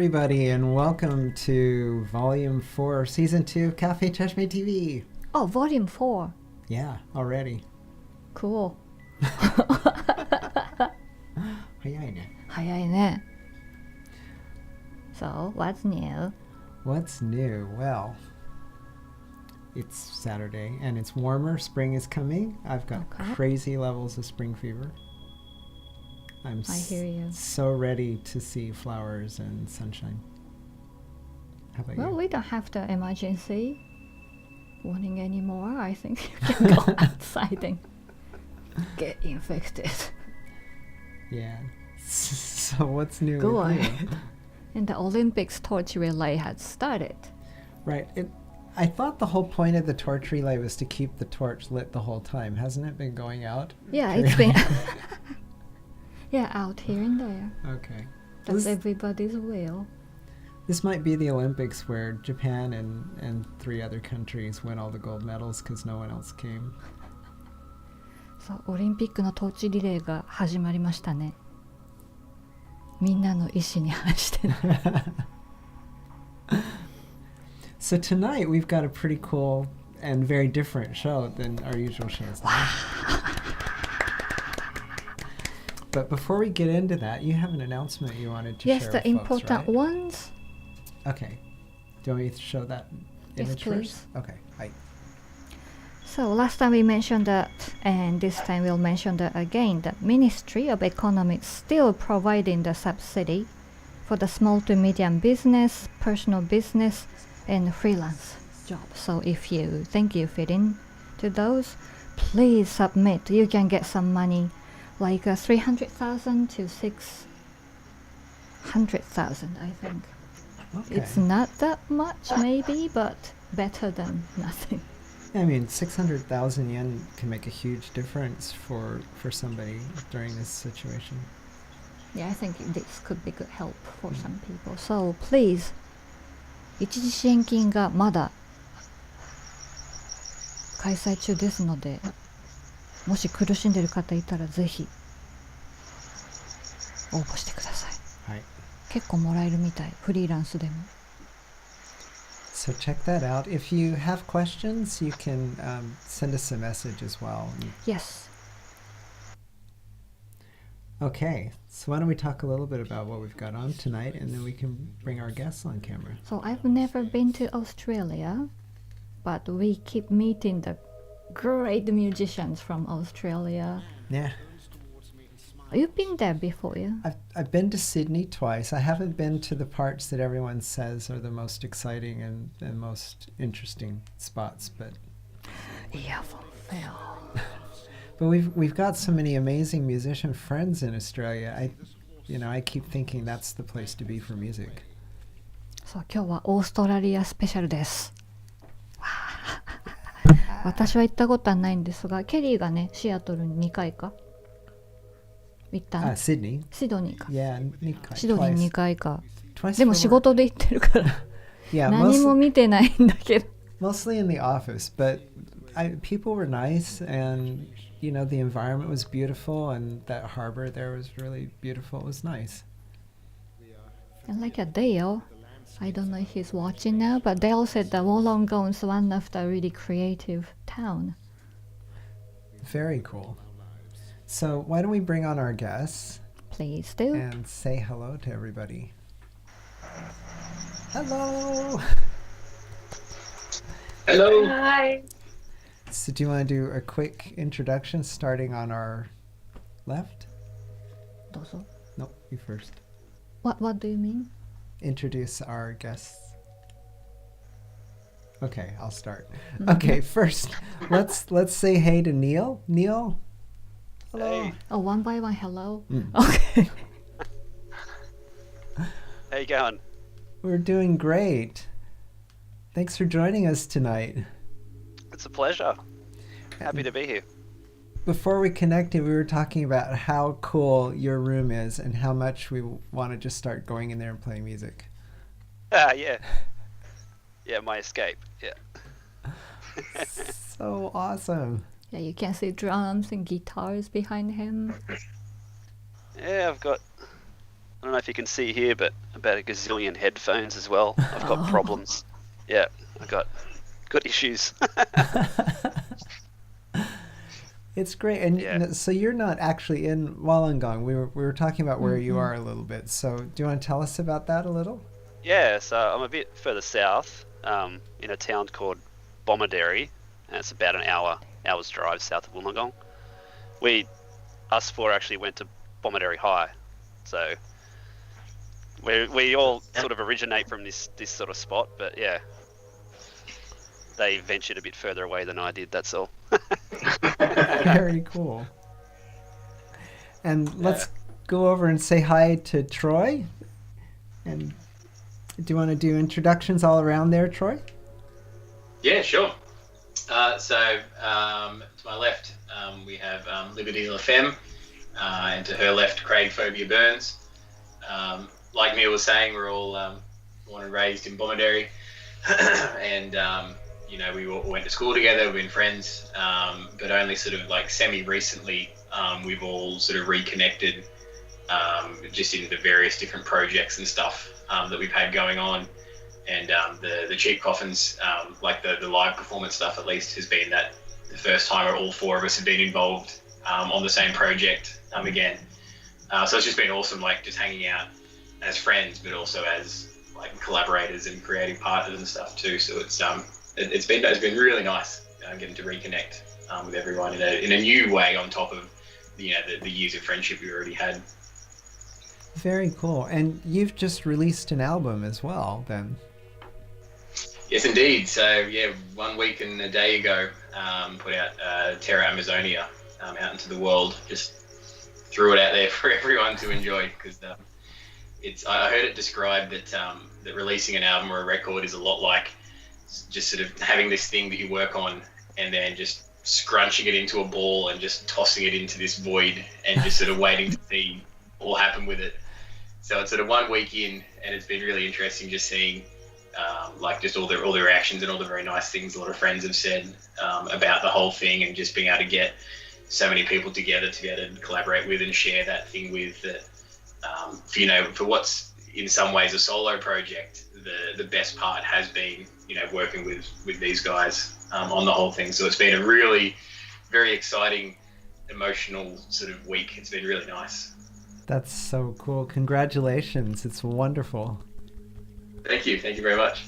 everybody, and welcome to Volume 4, Season 2 of Cafe Cheshme TV. Oh, Volume 4. Yeah, already. Cool. 早いね。早いね. So, what's new? What's new? Well, it's Saturday, and it's warmer. Spring is coming. I've got crazy levels of spring fever. I hear you. So ready to see flowers and sunshine. How about Well, you? we don't have the emergency warning anymore. I think you can go outside and get infected. Yeah. So what's new Go with on. you? And the Olympics torch relay had started. Right. I thought the whole point of the torch relay was to keep the torch lit the whole time. Hasn't it been going out? Yeah, it's been... yeah, out here and there. Okay. That's everybody's will. This might be the Olympics where Japan and 3 other countries win all the gold medals because no one else came. そう、オリンピックのトーチリレーが始まりましたね。みんなの意思に反してね。So tonight we've got a pretty cool and very different show than our usual shows. But before we get into that, you have an announcement you wanted to Yes, share the with important folks, right? ones. Okay. Do you want me to show that Yes, image please. first? Okay. Hi. So last time we mentioned that, and this time we'll mention that again, the Ministry of Economy is still providing the subsidy for the small to medium business, personal business, and freelance jobs. So if you think you fit into those, please submit. You can get some money, like 300,000 to 600,000, I think. Okay. It's not that much, maybe, but better than nothing. I mean, 600,000 yen can make a huge difference for somebody during this situation. Yeah, I think this could be good help for some people. So please, 一時支援金がまだ開催中ですので、もし苦しんでる方いたらぜひ応募してください。はい。結構もらえるみたい、フリーランスでも。So check that out. If you have questions, you can send us a message as well. Yes. Okay, so why don't we talk a little bit about what we've got on tonight, and then we can bring our guests on camera. So I've never been to Australia, but we keep meeting the great musicians from Australia. Yeah. You've been there before, yeah? I've been to Sydney twice. I haven't been to the parts that everyone says are the most exciting and most interesting spots, but Earphone fell. but we've got so many amazing musician friends in Australia. I keep thinking that's the place to be for music. そう、今日はオーストラリアスペシャルです。私は行ったことはないんですが、ケリーがね、シアトルに2回か行ったの。Sydney? シドニーか。Yeah, シドニー2回か。 Twice でも for 仕 work. 事で行ってるから Yeah, 何も見てないんだけど。mostly in the office, but people were nice, and the environment was beautiful, and that harbor there was really beautiful. It was nice. And like Dale, I don't know if he's watching now, but Dale said that Wollongong is one of the really creative town. Very cool. So why don't we bring on our guests Please do. and say hello to everybody. Hello. Hello. Hi. So do you want to do a quick introduction starting on our left? どうぞ。 No, you first. What do you mean? Introduce our guests. Okay, I'll start. Okay, first, let's say hey to Neil. Neil, hello. Hey. Oh, one by one, hello. Mm. Okay. How you going? We're doing great. Thanks for joining us tonight. It's a pleasure. Happy to be here. Before we connected, we were talking about how cool your room is and how much we want to just start going in there and playing music. Yeah. Yeah, my escape. Yeah. So awesome. Yeah, you can see drums and guitars behind him. Yeah, I've got don't know if you can see here, but about a gazillion headphones as well. I've got problems. Yeah, I've got issues. It's great. And so you're not actually in Wollongong. We were talking about where you are a little bit. So do you want to tell us about that a little? Yeah, so I'm a bit further south, in a town called Bomaderry, and it's about an hour's drive south of Wollongong. Us four actually went to Bomaderry High, so we all sort of originate from this sort of spot, but yeah, they ventured a bit further away than I did, that's all. Very cool. And let's go over and say hi to Troy. And do you want to do introductions all around there, Troy? Yeah, sure. So to my left, we have Liberty LaFemme, and to her left, Craig Phobia Burns. Like Neil was saying, we're all born and raised in Bomaderry, and we all went to school together. We've been friends, but only sort of like semi-recently, we've all sort of reconnected, just in the various different projects and stuff that we've had going on. And the Cheap Coffins, like the live performance stuff at least, has been that the first time where all four of us have been involved on the same project again. So it's just been awesome, like just hanging out as friends, but also as like collaborators and creative partners and stuff too. So it's been really nice getting to reconnect with everyone in a new way on top of the years of friendship we already had. Very cool. And you've just released an album as well, then. Yes, indeed. So, yeah, 1 week and a day ago, put out Terra Amazonia out into the world. Just threw it out there for everyone to enjoy, because I heard it described that releasing an album or a record is a lot like just sort of having this thing that you work on and then just scrunching it into a ball and just tossing it into this void and just sort of waiting to see what will happen with it. So it's sort of 1 week in, and it's been really interesting just seeing like just all the reactions and all the very nice things a lot of friends have said about the whole thing, and just being able to get so many people together to be able to collaborate with and share that thing with. That for what's in some ways a solo project, the best part has been working with these guys on the whole thing. So it's been a really very exciting, emotional sort of week. It's been really nice. That's so cool. Congratulations. It's wonderful. Thank you very much.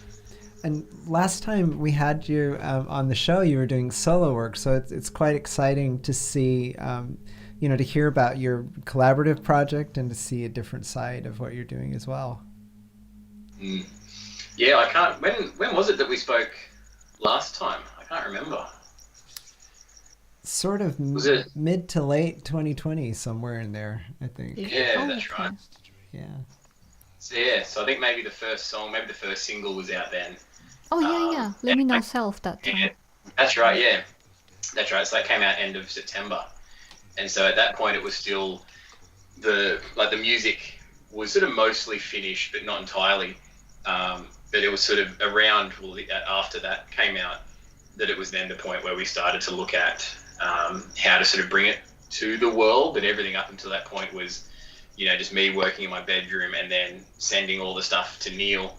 And last time we had you on the show, you were doing solo work, so it's quite exciting to see, to hear about your collaborative project and to see a different side of what you're doing as well. Yeah, I can't. When was it that we spoke last time? I can't remember. Sort of mid to late 2020, somewhere in there, I think. Yeah, that's right. Yeah. So I think maybe the first single was out then. Oh yeah. Liminal Self that time. Yeah, that's right. Yeah, that's right. So that came out end of September, and so at that point it was still the music was sort of mostly finished, but not entirely. But it was sort of around after that came out that it was then the point where we started to look at how to sort of bring it to the world. But everything up until that point was, just me working in my bedroom and then sending all the stuff to Neil,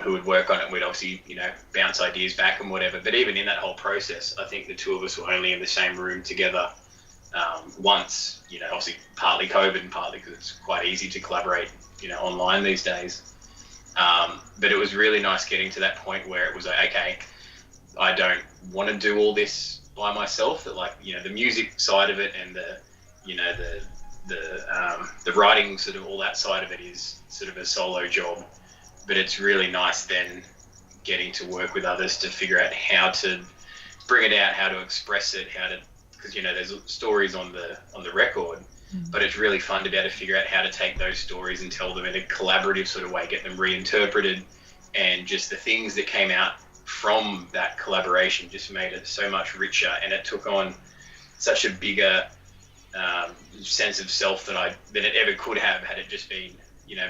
who would work on it. We'd obviously, bounce ideas back and whatever. But even in that whole process, I think the two of us were only in the same room together once, obviously partly COVID and partly because it's quite easy to collaborate, online these days. But it was really nice getting to that point where it was like, okay, I don't want to do all this by myself. That the music side of it and the writing, sort of all that side of it is sort of a solo job. But it's really nice then getting to work with others to figure out how to bring it out, how to express it, because there's stories on the record. But it's really fun to be able to figure out how to take those stories and tell them in a collaborative sort of way, get them reinterpreted, and just the things that came out from that collaboration just made it so much richer, and it took on such a bigger sense of self than it ever could have had it just been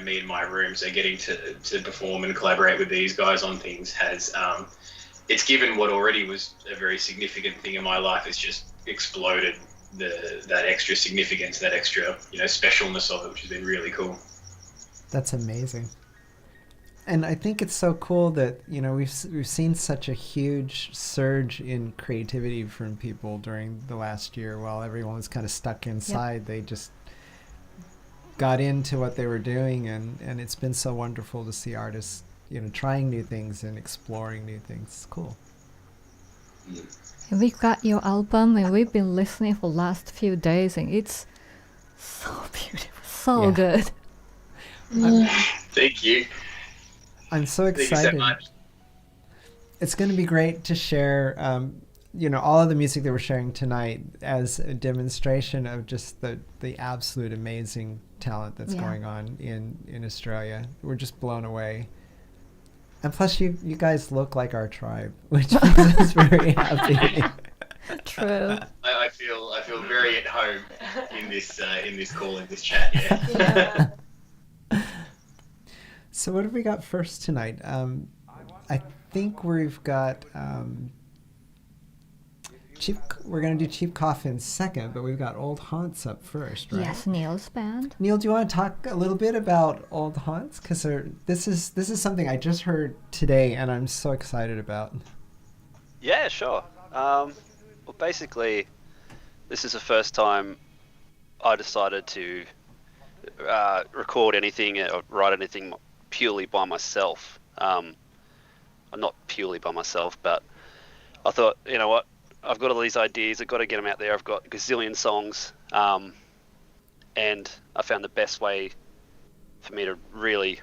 me in my room. So getting to perform and collaborate with these guys on things has it's given what already was a very significant thing in my life. It's just exploded that extra significance, that extra specialness of it, which has been really cool. That's amazing. And I think it's so cool that, you know, we've seen such a huge surge in creativity from people during the last year while everyone was kind of stuck inside. They just got into what they were doing, and it's been so wonderful to see artists, you know, trying new things and exploring new things. It's cool. And we got your album, and we've been listening for last few days, and it's so beautiful, so good. Thank you. I'm so excited. Thank you so much. It's going to be great to share, you know, all of the music that we're sharing tonight as a demonstration of just the absolute amazing talent that's going on in Australia. We're just blown away. And plus, you guys look like our tribe, which makes us very happy. True. I feel very at home in this call, in this chat. Yeah. So what have we got first tonight? I think we've got we're going to do Cheap Coffin second, but we've got Old Haunts up first, right? Yes, Neil's band. Neil, do you want to talk a little bit about Old Haunts? Because this is something I just heard today, and I'm so excited about. Yeah, sure. Well, basically, this is the first time I decided to record anything or write anything purely by myself. Not purely by myself, but I thought, you know what, I've got all these ideas, I've got to get them out there. I've got a gazillion songs, and I found the best way for me to really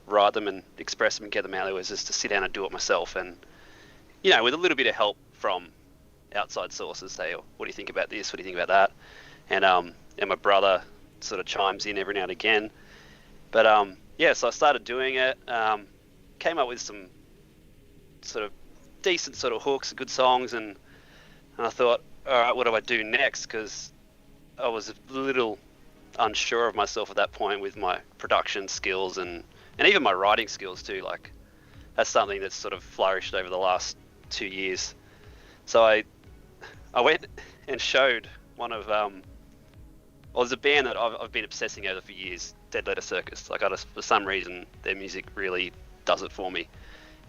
write them and express them and get them out there was just to sit down and do it myself. And, you know, with a little bit of help from outside sources, say, oh, what do you think about this? What do you think about that? And my brother sort of chimes in every now and again. But so I started doing it, came up with some sort of decent sort of hooks, good songs, and I thought, all right, what do I do next? Because I was a little unsure of myself at that point with my production skills and even my writing skills too. Like, that's something that's sort of flourished over the last 2 years. So I went and showed one of there's a band that I've been obsessing over for years, Dead Letter Circus. Like, for some reason, their music really does it for me.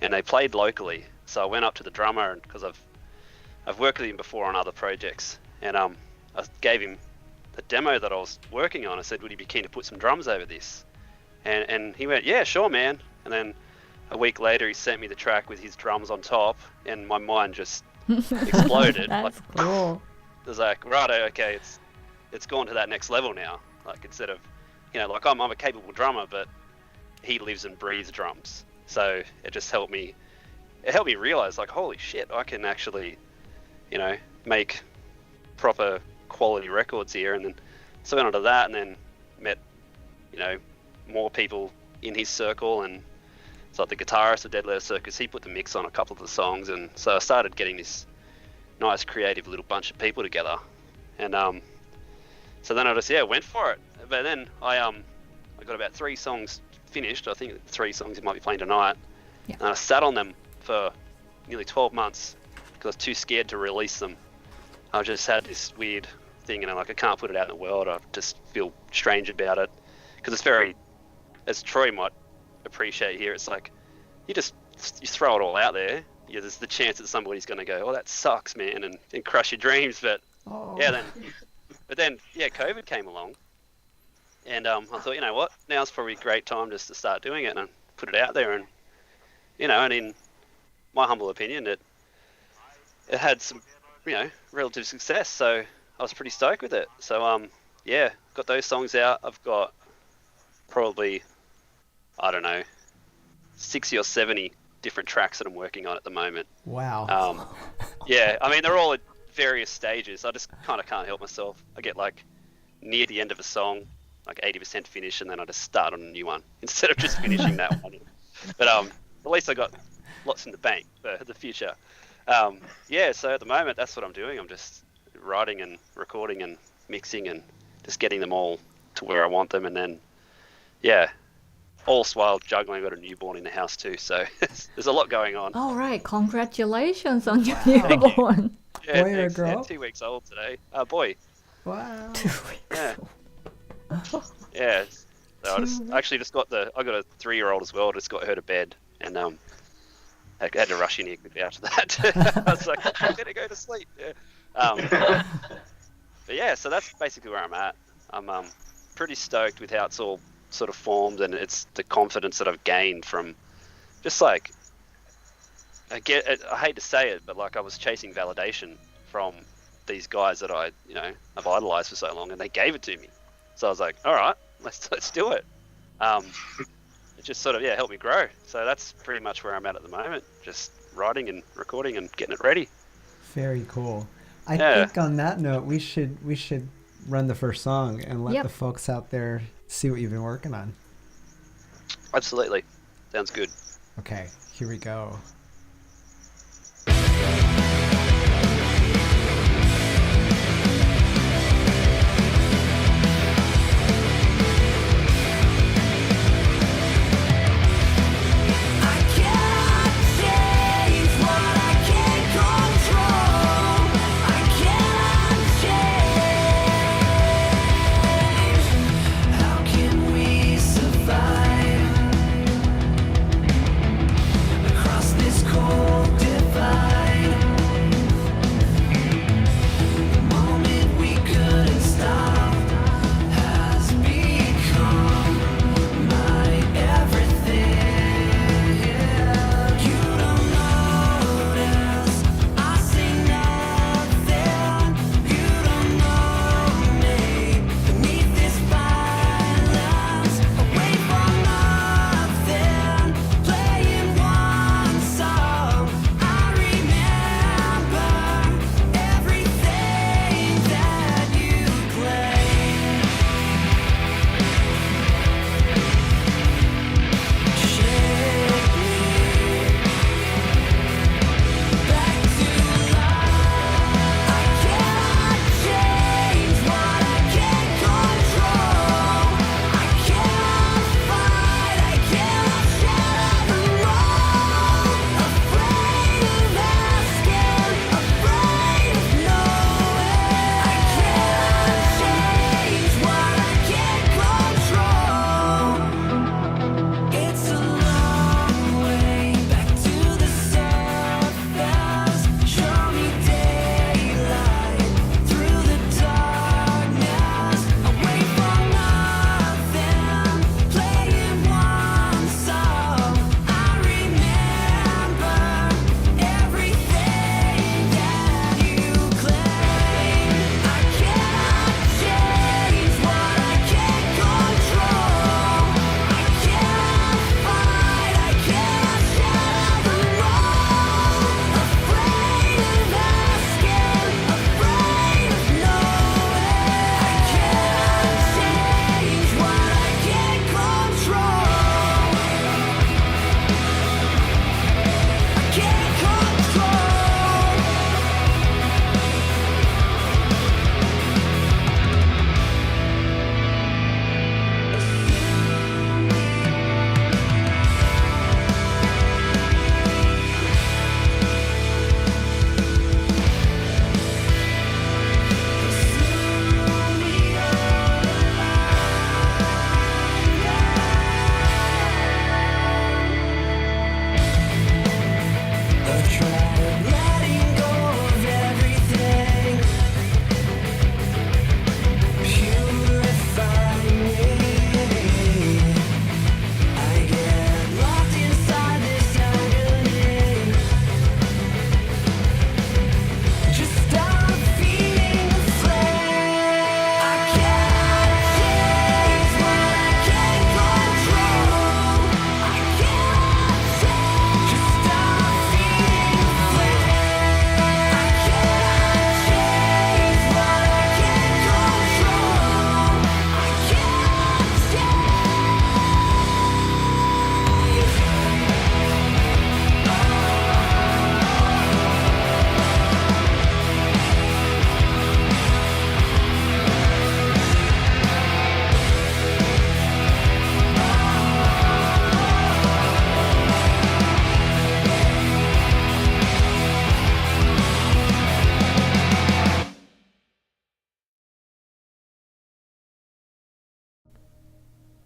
And they played locally, so I went up to the drummer, and because I've worked with him before on other projects, and I gave him the demo that I was working on. I said, would he be keen to put some drums over this? And he went, yeah, sure, man. And then a week later, he sent me the track with his drums on top, and my mind just exploded. That's cool. It was like, right, okay, it's gone to that next level now. Like, instead of, you know, like I'm a capable drummer, but he lives and breathes drums. So it just helped me realize, like, holy shit, I can actually, you know, make proper quality records here. And then so I went on to that, and then met, you know, more people in his circle. And so like the guitarist of Dead Letter Circus, he put the mix on a couple of the songs. And so I started getting this nice creative little bunch of people together. And so then I just went for it. But then I got about 3 songs finished. I think 3 songs you might be playing tonight. Yeah. And I sat on them for nearly 12 months because I was too scared to release them. I just had this weird thing, and I'm like, I can't put it out in the world. I just feel strange about it because it's very, as Troy might appreciate here, it's like you throw it all out there. Yeah, there's the chance that somebody's going to go, oh, that sucks, man, and crush your dreams. But then COVID came along. And I thought, you know what, now's probably a great time just to start doing it and put it out there. And, you know, and in my humble opinion, it had some, you know, relative success. So I was pretty stoked with it. So, got those songs out. I've got probably, I don't know, 60 or 70 different tracks that I'm working on at the moment. Wow. I mean, they're all at various stages. I just kind of can't help myself. I get like near the end of a song, like 80% finish, and then I just start on a new one instead of just finishing that one. But at least I got lots in the bank for the future. So at the moment, that's what I'm doing. I'm just writing and recording and mixing and just getting them all to where I want them. And then, all while juggling. I've got a newborn in the house too, so there's a lot going on. All right, congratulations on your newborn. Yeah, boy or girl? 2 weeks old today. Boy. Wow. 2 weeks. Yeah. Yeah. So I actually just got I got a 3-year-old as well. Just got her to bed, and I had to rush in here quickly after that. I was like, I'm gonna go to sleep. Yeah. But yeah, so that's basically where I'm at. I'm pretty stoked with how it's all sort of formed, and it's the confidence that I've gained from just like I hate to say it, but like I was chasing validation from these guys that I've idolized for so long, and they gave it to me. So I was like, all right, let's do it. It just sort of helped me grow. So that's pretty much where I'm at the moment, just writing and recording and getting it ready. Very cool. I think on that note, we should run the first song and let the folks out there see what you've been working on. Absolutely. Sounds good. Okay, here we go. This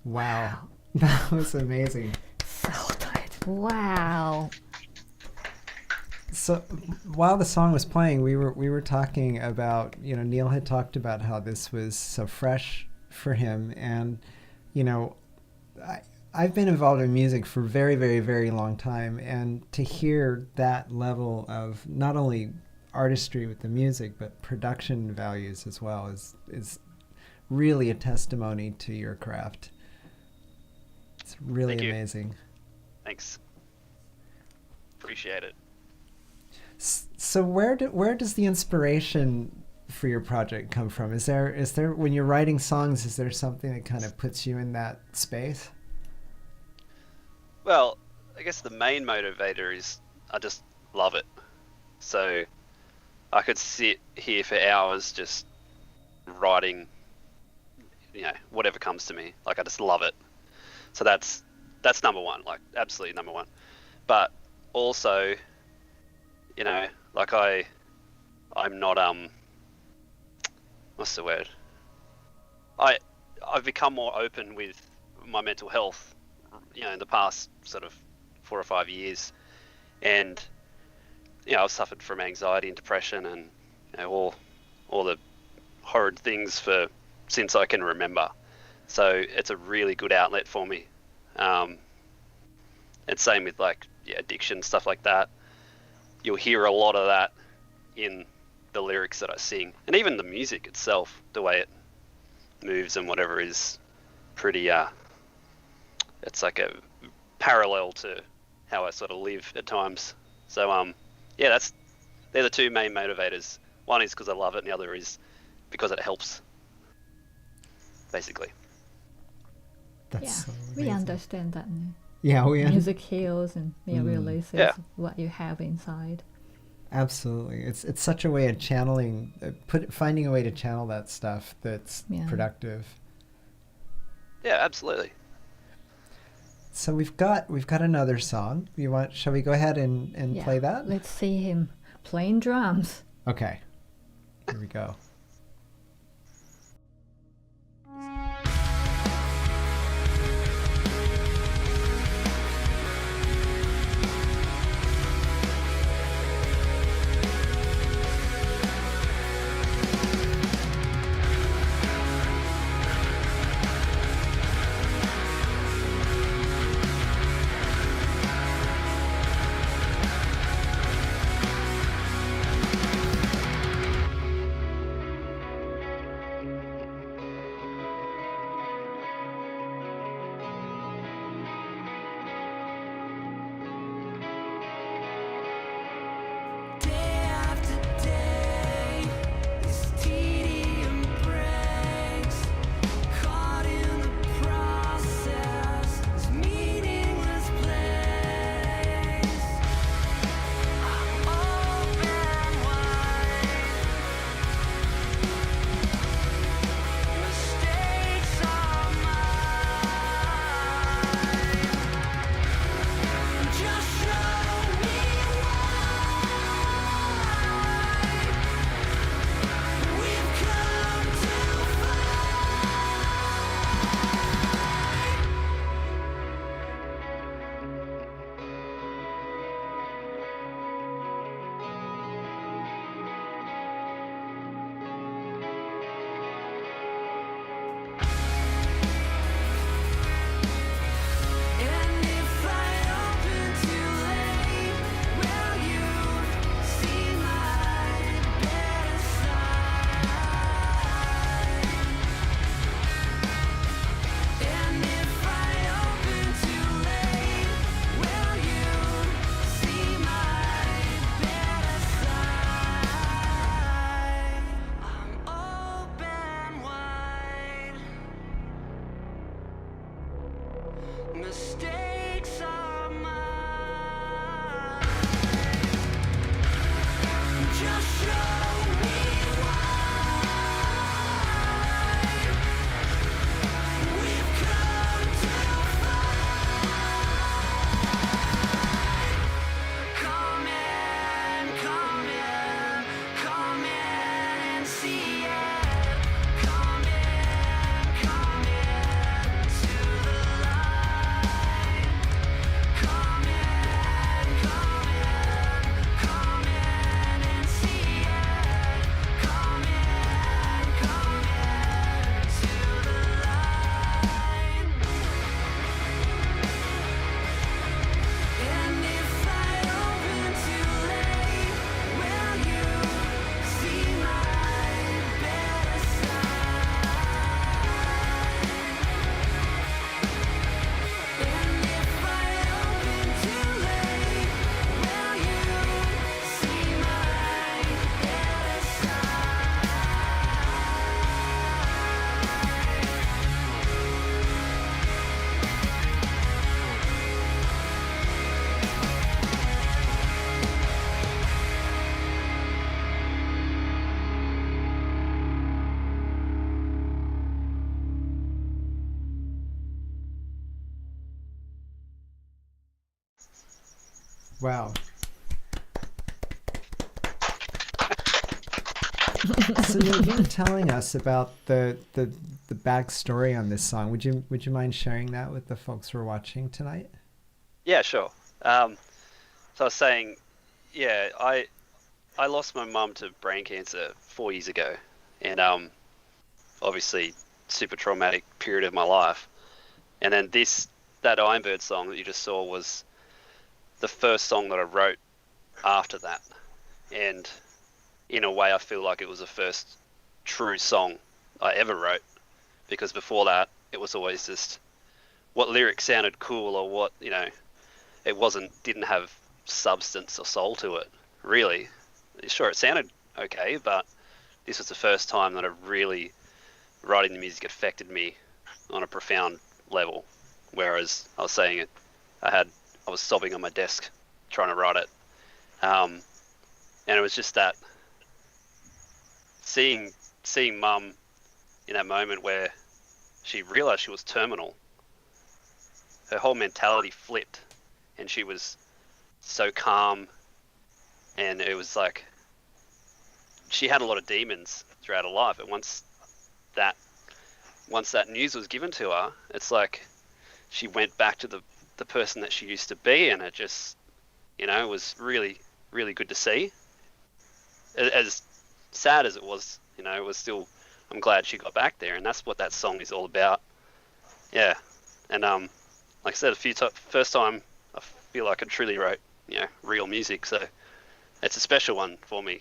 Wow. That was amazing. So tight. Wow. So while the song was playing, we were talking about, Neil had talked about how this was so fresh for him, and I've been involved in music for a very, very, very long time, and to hear that level of not only artistry with the music but production values as well is really a testimony to your craft. It's really Thank you. amazing. Thanks. Appreciate it. So where does the inspiration for your project come from? Is there when you're writing songs, is there something that kind of puts you in that space? Well, I guess the main motivator is I just love it. So I could sit here for hours just writing, whatever comes to me. Like, I just love it. So that's number one, like absolutely number one. But also, like I'm not what's the word? I've become more open with my mental health, in the past sort of 4 or 5 years, and I've suffered from anxiety and depression and all the horrid things since I can remember. So it's a really good outlet for me. And same with addiction, stuff like that. You'll hear a lot of that in the lyrics that I sing, and even the music itself, the way it moves and whatever is pretty. It's like a parallel to how I sort of live at times. So they're the two main motivators. One is because I love it, and the other is because it helps. Basically. That's so We amazing. understand that. Yeah, Music heals and releases Yeah. what you have inside. Absolutely. It's such a way of channeling, finding a way to channel that stuff that's productive. Yeah, absolutely. So we've got another song. Shall we go ahead and play that? Let's see him playing drums. Okay. Here we go. Wow. So you were telling us about the backstory on this song. Would you mind sharing that with the folks who are watching tonight? Yeah, sure. So I was saying, yeah, I lost my mum to brain cancer 4 years ago, and obviously super traumatic period of my life. And then that Ironbird song that you just saw was the first song that I wrote after that, and in a way I feel like it was the first true song I ever wrote, because before that it was always just what lyrics sounded cool, or what, it didn't have substance or soul to it, really. Sure, it sounded okay, but this was the first time that writing the music affected me on a profound level. Whereas I was saying it, I was sobbing on my desk trying to write it, and it was just that seeing Mum in that moment where she realized she was terminal. Her whole mentality flipped, and she was so calm, and it was like she had a lot of demons throughout her life, and once that news was given to her, it's like she went back to the person that she used to be, and it just, it was really, really good to see. As sad as it was, it was still, I'm glad she got back there, and that's what that song is all about. Yeah, and like I said, first time I feel like I truly wrote, real music, so it's a special one for me.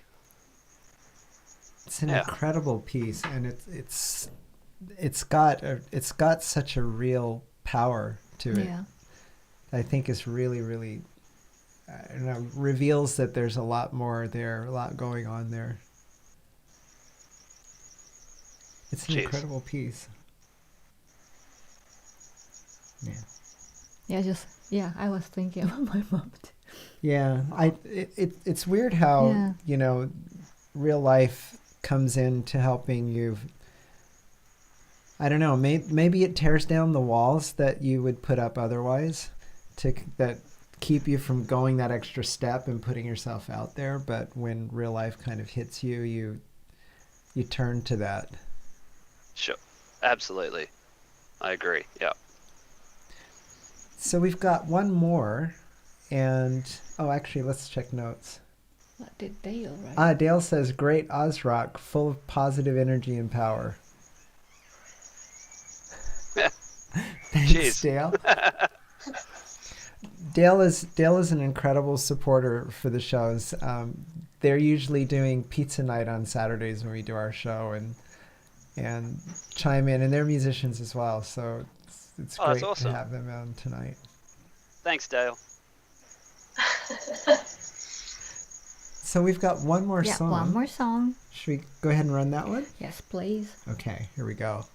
It's an incredible piece, and it's got such a real power to it. Yeah. I think is really, really, reveals that there's a lot more there, a lot going on there. It's an incredible piece. Yeah. I was thinking about my mom too. Yeah, it's weird how real life comes into helping you. I don't know. Maybe it tears down the walls that you would put up otherwise, that keep you from going that extra step and putting yourself out there. But when real life kind of hits you, you turn to that. Sure, absolutely, I agree. Yeah. So we've got one more, and actually, let's check notes. What did Dale write? Dale says, "Great Oz rock, full of positive energy and power." Thanks, Dale. Dale is an incredible supporter for the shows. They're usually doing pizza night on Saturdays when we do our show, and chime in, and they're musicians as well. So it's great awesome to have them on tonight. Thanks, Dale. So we've got one more song. Yeah, one more song. Should we go ahead and run that one? Yes, please. Okay, here we go.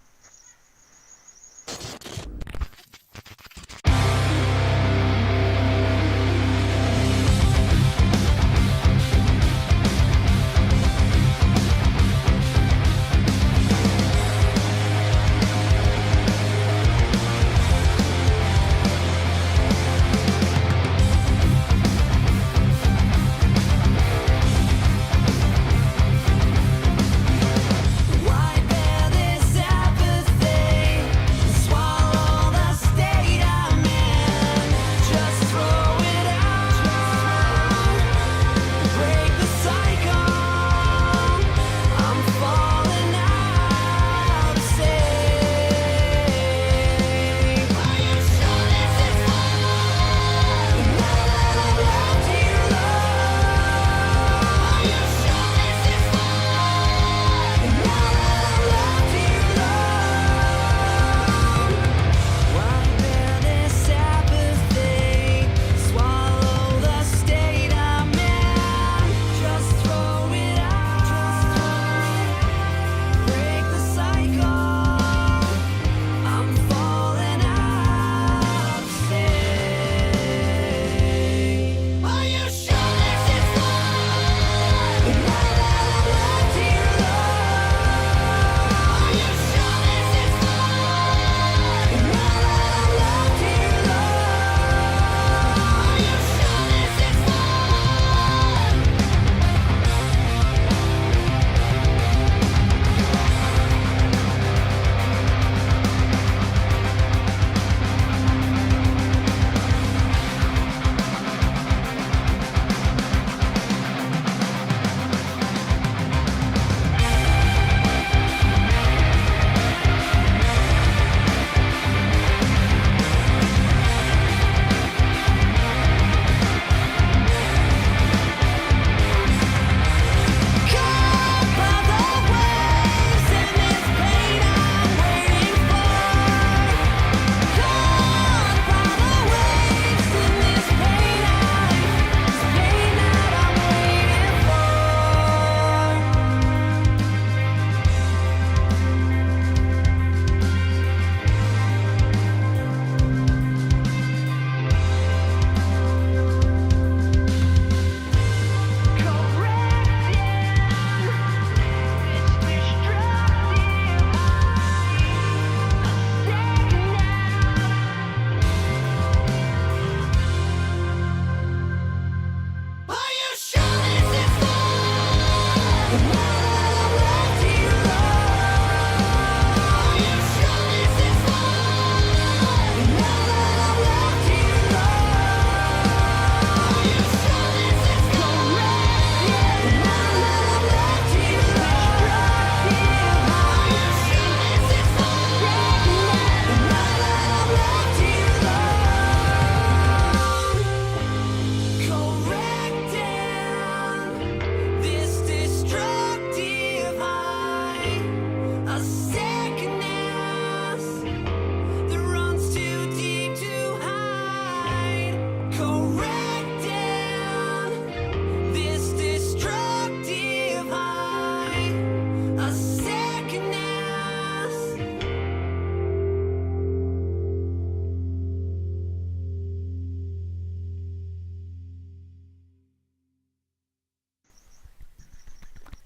Why bear this happen?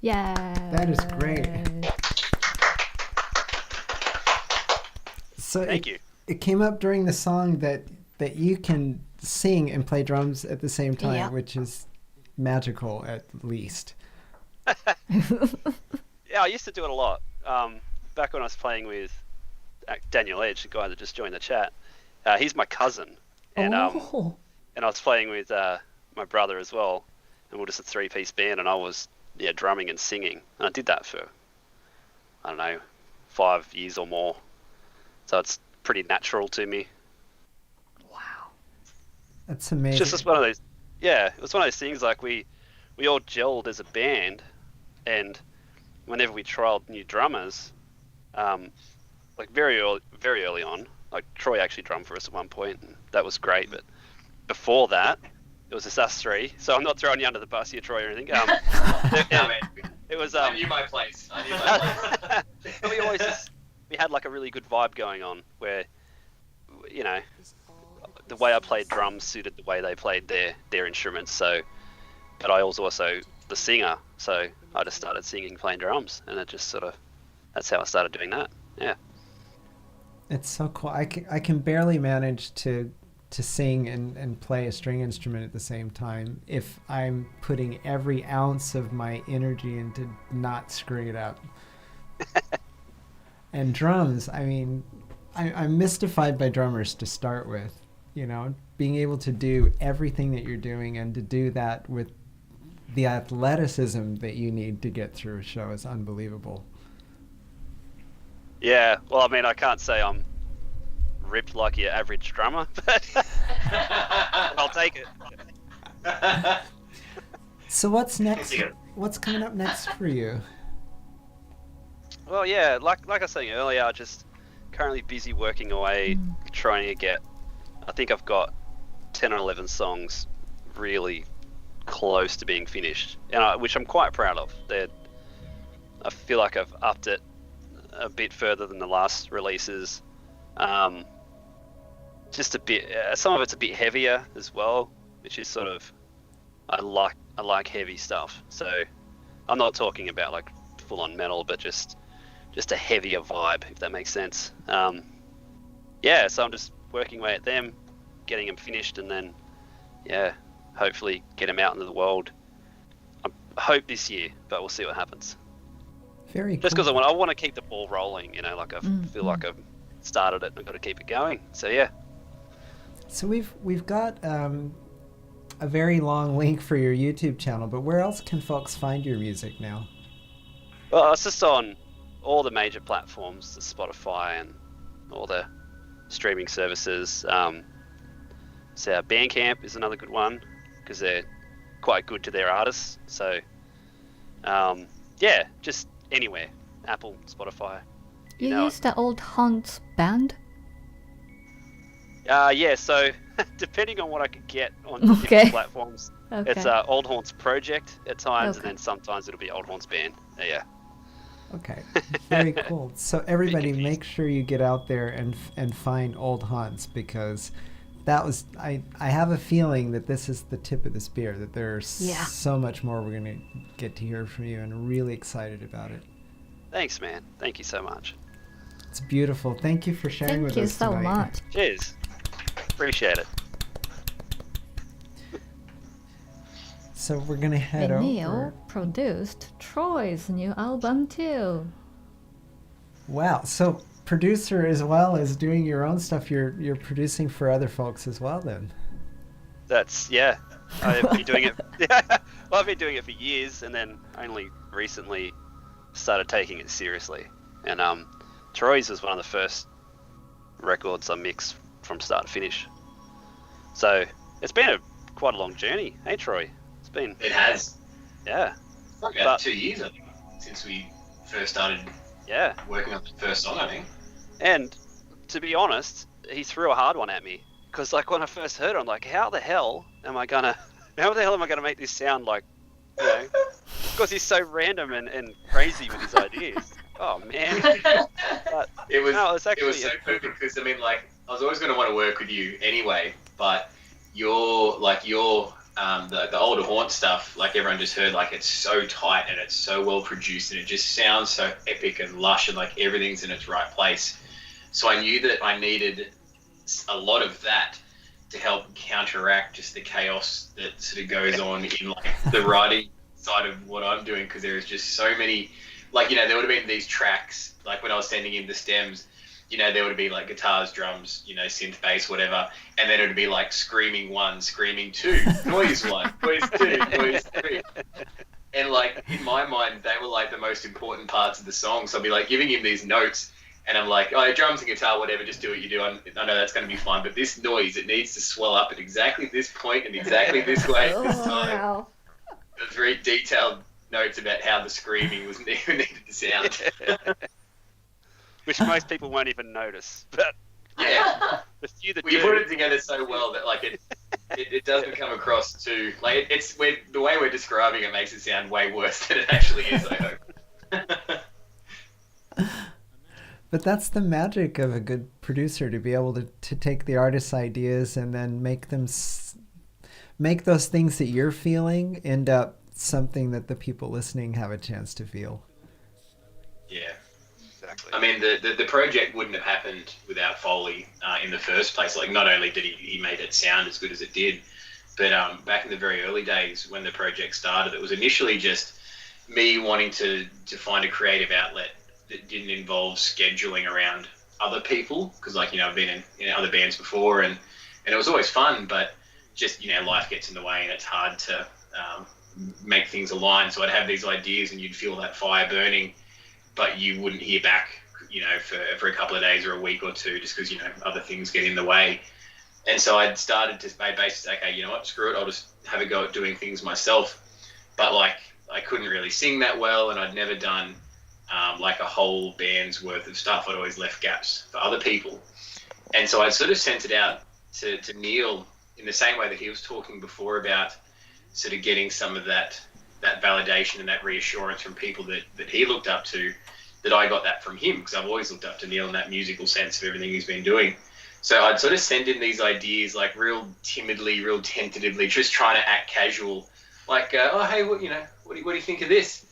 Yeah. That is great. So Thank you. It came up during the song that you can sing and play drums at the same time, Yeah. which is magical at least. Yeah, I used to do it a lot. Back when I was playing with Daniel Edge, the guy that just joined the chat. He's my cousin, and Oh. and I was playing with my brother as well, and we're just a three-piece band, and I was drumming and singing, and I did that for I don't know 5 years or more, so it's pretty natural to me. Wow. That's It's amazing. just one of those, yeah, it was one of those things like we all gelled as a band, and whenever we trialed new drummers, like very early on, like Troy actually drummed for us at one point, and that was great. But before that, it was just us three. So I'm not throwing you under the bus here, Troy, or anything. No, man. It was. I knew my place. We had like a really good vibe going on, where the way I played drums suited the way they played their instruments. So, but I was also the singer, so I just started singing, playing drums, and it just sort of that's how I started doing that. Yeah. It's so cool. I can barely manage to sing and play a string instrument at the same time if I'm putting every ounce of my energy into not screwing it up. And drums, I mean, I'm mystified by drummers to start with. Being able to do everything that you're doing and to do that with the athleticism that you need to get through a show is unbelievable. Yeah, well, I mean, I can't say I'm ripped like your average drummer, but I'll take it. So what's next? What's coming up next for you? Well, yeah, like I was saying earlier, I'm just currently busy working away, trying to get. I think I've got 10 or 11 songs really close to being finished, and which I'm quite proud of. I feel like I've upped it a bit further than the last releases. Just a bit. Some of it's a bit heavier as well, which is sort of. I like heavy stuff. So I'm not talking about like full-on metal, but just a heavier vibe, if that makes sense. Yeah, so I'm just working away at them, getting them finished, and then hopefully get them out into the world. I hope this year, but we'll see what happens. Very Just cool. because I want to keep the ball rolling, like I feel like I've started it and I've got to keep it going. So yeah. So we've got a very long link for your YouTube channel, but where else can folks find your music now? Well, it's just on all the major platforms, the Spotify and all the streaming services. So Bandcamp is another good one because they're quite good to their artists. So just anywhere, Apple, Spotify. You know use the Old Haunts band? So depending on what I could get on Okay. different platforms, Okay. it's Old Haunts Project at times, Okay. and then sometimes it'll be Old Haunts Band. Yeah. Okay, very cool. So everybody, confused. make sure you get out there and find Old Haunts, because that was I have a feeling that this is the tip of the spear. That there's Yeah. so much more we're gonna get to hear from you, and really excited about it. Thanks, man. Thank you so much. It's beautiful. Thank you for sharing Thank with you us so tonight. much. Cheers. Appreciate it. So we're gonna head Vinyl over. produced Troy's new album too. Wow. So producer as well as doing your own stuff. You're producing for other folks as well then. That's I've been doing it. Well, I've been doing it for years, and then only recently started taking it seriously. And Troy's was one of the first records I mixed from start to finish. So it's been quite a long journey, hey Troy? It's been It has. yeah. It's like But- about 2 years, I think, since we first started Yeah. working on the first song, I think. And to be honest, he threw a hard one at me because, like, when I first heard it, I'm like, how the hell am I gonna make this sound like, because he's so random and crazy with his ideas. Oh man, but It was no, it's actually so perfect because I was always going to want to work with you anyway, but your the older Haunt stuff, like everyone just heard, like it's so tight and it's so well produced and it just sounds so epic and lush and like everything's in its right place. So I knew that I needed a lot of that to help counteract just the chaos that sort of goes on in like the writing side of what I'm doing, because there is just so many, like, you know, there would have been these tracks, like when I was sending in the stems, you know, there would be like guitars, drums, you know, synth bass, whatever, and then it would be like screaming 1, screaming 2, noise 1, noise 2, noise 3. And like in my mind, they were like the most important parts of the song. So I'd be like giving him these notes, and I'm like, oh, drums and guitar, whatever, just do what you do. I know that's going to be fine, but this noise, it needs to swell up at exactly this point and exactly this way at this time. Wow. There's very detailed notes about how the screaming was needed to sound. Which most people won't even notice, but Yeah. the few that We do. put it together so well that like it doesn't come across too like the way we're describing it makes it sound way worse than it actually is. I hope. But that's the magic of a good producer, to be able to take the artist's ideas and then make them make those things that you're feeling end up something that the people listening have a chance to feel. Yeah. Exactly. I mean, the project wouldn't have happened without Foley in the first place. Like, not only did he made it sound as good as it did, but back in the very early days when the project started, it was initially just me wanting to find a creative outlet that didn't involve scheduling around other people. Because, like, you know, I've been in other bands before, and it was always fun, but just, you know, life gets in the way and it's hard to make things align. So I'd have these ideas and you'd feel that fire burning, but you wouldn't hear back, you know, for a couple of days or a week or two, just because, you know, other things get in the way. And so I'd started to basically, okay, you know what, screw it, I'll just have a go at doing things myself. But like, I couldn't really sing that well, and I'd never done like a whole band's worth of stuff. I'd always left gaps for other people. And so I sort of sent it out to Neil in the same way that he was talking before about sort of getting some of that validation and that reassurance from people that he looked up to, that I got that from him, because I've always looked up to Neil in that musical sense of everything he's been doing. So I'd sort of send in these ideas, like real timidly, real tentatively, just trying to act casual, like, oh, hey, what do you think of this?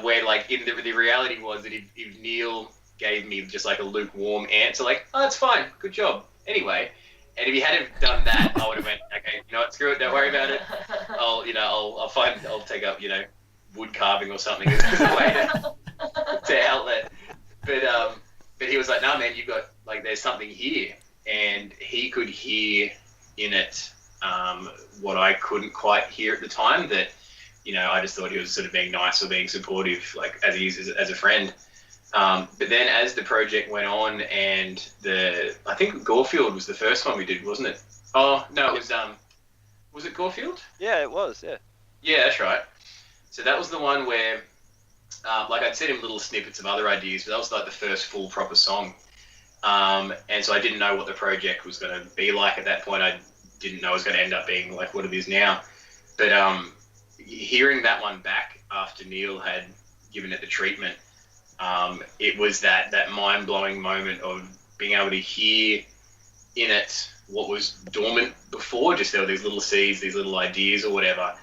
Where like in the reality was that if Neil gave me just like a lukewarm answer, like, oh, it's fine, good job, anyway. And if he hadn't done that, I would have went, okay, you know what, screw it, don't worry about it. I'll take up, you know, wood carving or something as a way to outlet. But he was like, no, man, you've got, like, there's something here. And he could hear in it what I couldn't quite hear at the time, that, you know, I just thought he was sort of being nice or being supportive, like, as he is as a friend. But then as the project went on, and I think Gorefield was the first one we did, wasn't it? Oh, no, it was it Gorefield? Yeah, it was, yeah. Yeah, that's right. So that was the one where, like, I'd sent him little snippets of other ideas, but that was like the first full proper song. And so I didn't know what the project was going to be like at that point. I didn't know it was going to end up being like what it is now. But hearing that one back after Neil had given it the treatment, it was that mind-blowing moment of being able to hear in it what was dormant before. Just there were these little seeds, these little ideas or whatever.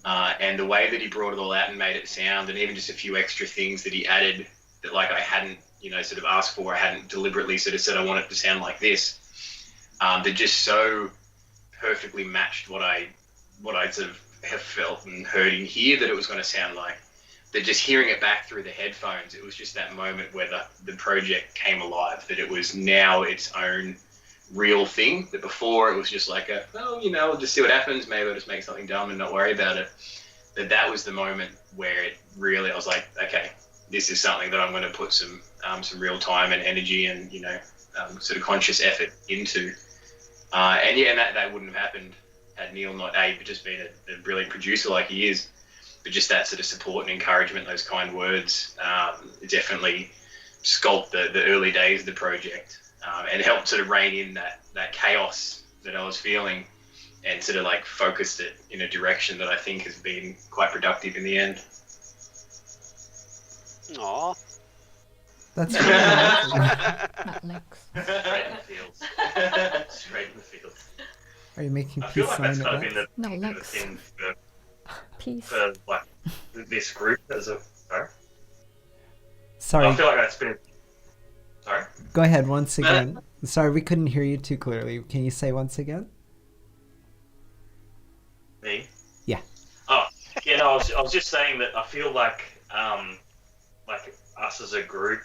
And the way that he brought it all out and made it sound, and even just a few extra things that he added that, like, I hadn't, you know, sort of asked for, I hadn't deliberately sort of said I want it to sound like this. That just so perfectly matched what I sort of have felt and heard in here that it was going to sound like. That just hearing it back through the headphones, it was just that moment where the project came alive, that it was now its own real thing. That before it was just like you know, I'll just see what happens, maybe I'll just make something dumb and not worry about it. That was the moment where it really, I was like, okay, this is something that I'm going to put some real time and energy and, you know, sort of conscious effort into. And that wouldn't have happened had Neil not just been a brilliant producer like he is, but just that sort of support and encouragement, those kind words, definitely sculpt the early days of the project, and helped sort of rein in that chaos that I was feeling, and sort of like focused it in a direction that I think has been quite productive in the end. Aww. That's Not Lex. Straight in the fields. Straight in the fields. Are you making I feel peace like that's sign kind at of been Lex? the No, particular Lex. thing Peace. for like this group as a. Sorry. Sorry, I feel like that's been. Sorry. go ahead once again. Sorry, we couldn't hear you too clearly. Can you say once again? Me? Yeah. Oh, yeah, no, I was just saying that I feel like us as a group,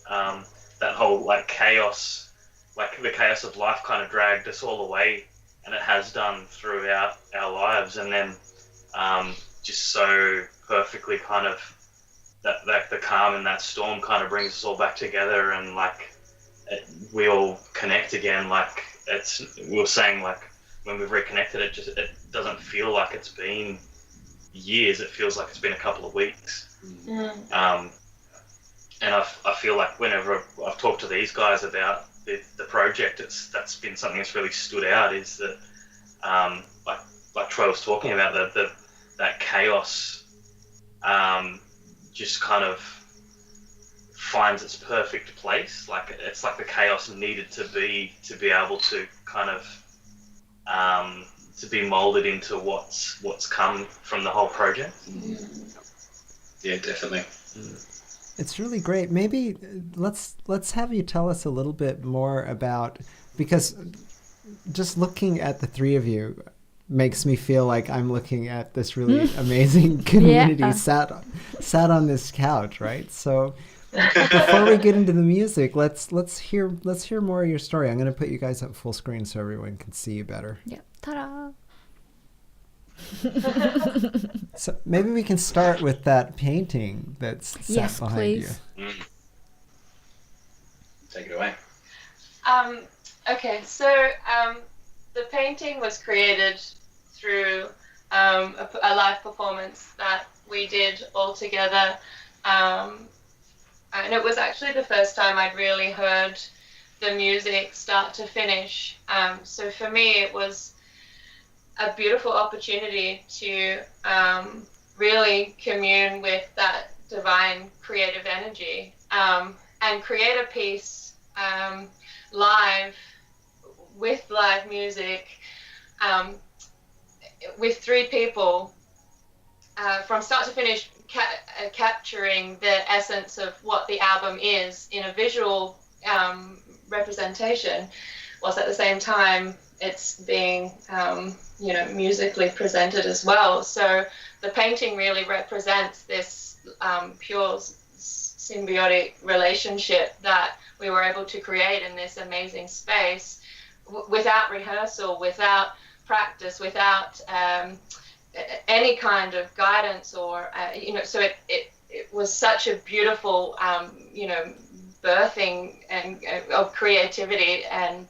that whole like chaos, like the chaos of life kind of dragged us all away, and it has done throughout our lives, and then just so perfectly kind of that the calm in that storm kind of brings us all back together, and like we all connect again. Like we were saying, like when we've reconnected, it doesn't feel like it's been years. It feels like it's been a couple of weeks. And I feel like whenever I've talked to these guys about the project, that's been something that's really stood out. Is that like Troy was talking about, that chaos just kind of finds its perfect place. Like it's like the chaos needed to be able to kind of to be molded into what's come from the whole project. Yeah, definitely. It's really great. Maybe let's have you tell us a little bit more about, because just looking at the three of you makes me feel like I'm looking at this really amazing community sat on this couch, right? So before we get into the music, let's hear more of your story. I'm going to put you guys up full screen so everyone can see you better. Yeah. Ta-da! So maybe we can start with that painting that's sat behind please. you. Take it away. Okay, so the painting was created through a live performance that we did all together, and it was actually the first time I'd really heard the music start to finish. So for me, it was a beautiful opportunity to really commune with that divine creative energy, and create a piece live, with live music, with three people, from start to finish, capturing the essence of what the album is in a visual representation, whilst at the same time it's being musically presented as well. So the painting really represents this pure symbiotic relationship that we were able to create in this amazing space, without rehearsal, without practice, without any kind of guidance, or so it was such a beautiful birthing and of creativity. And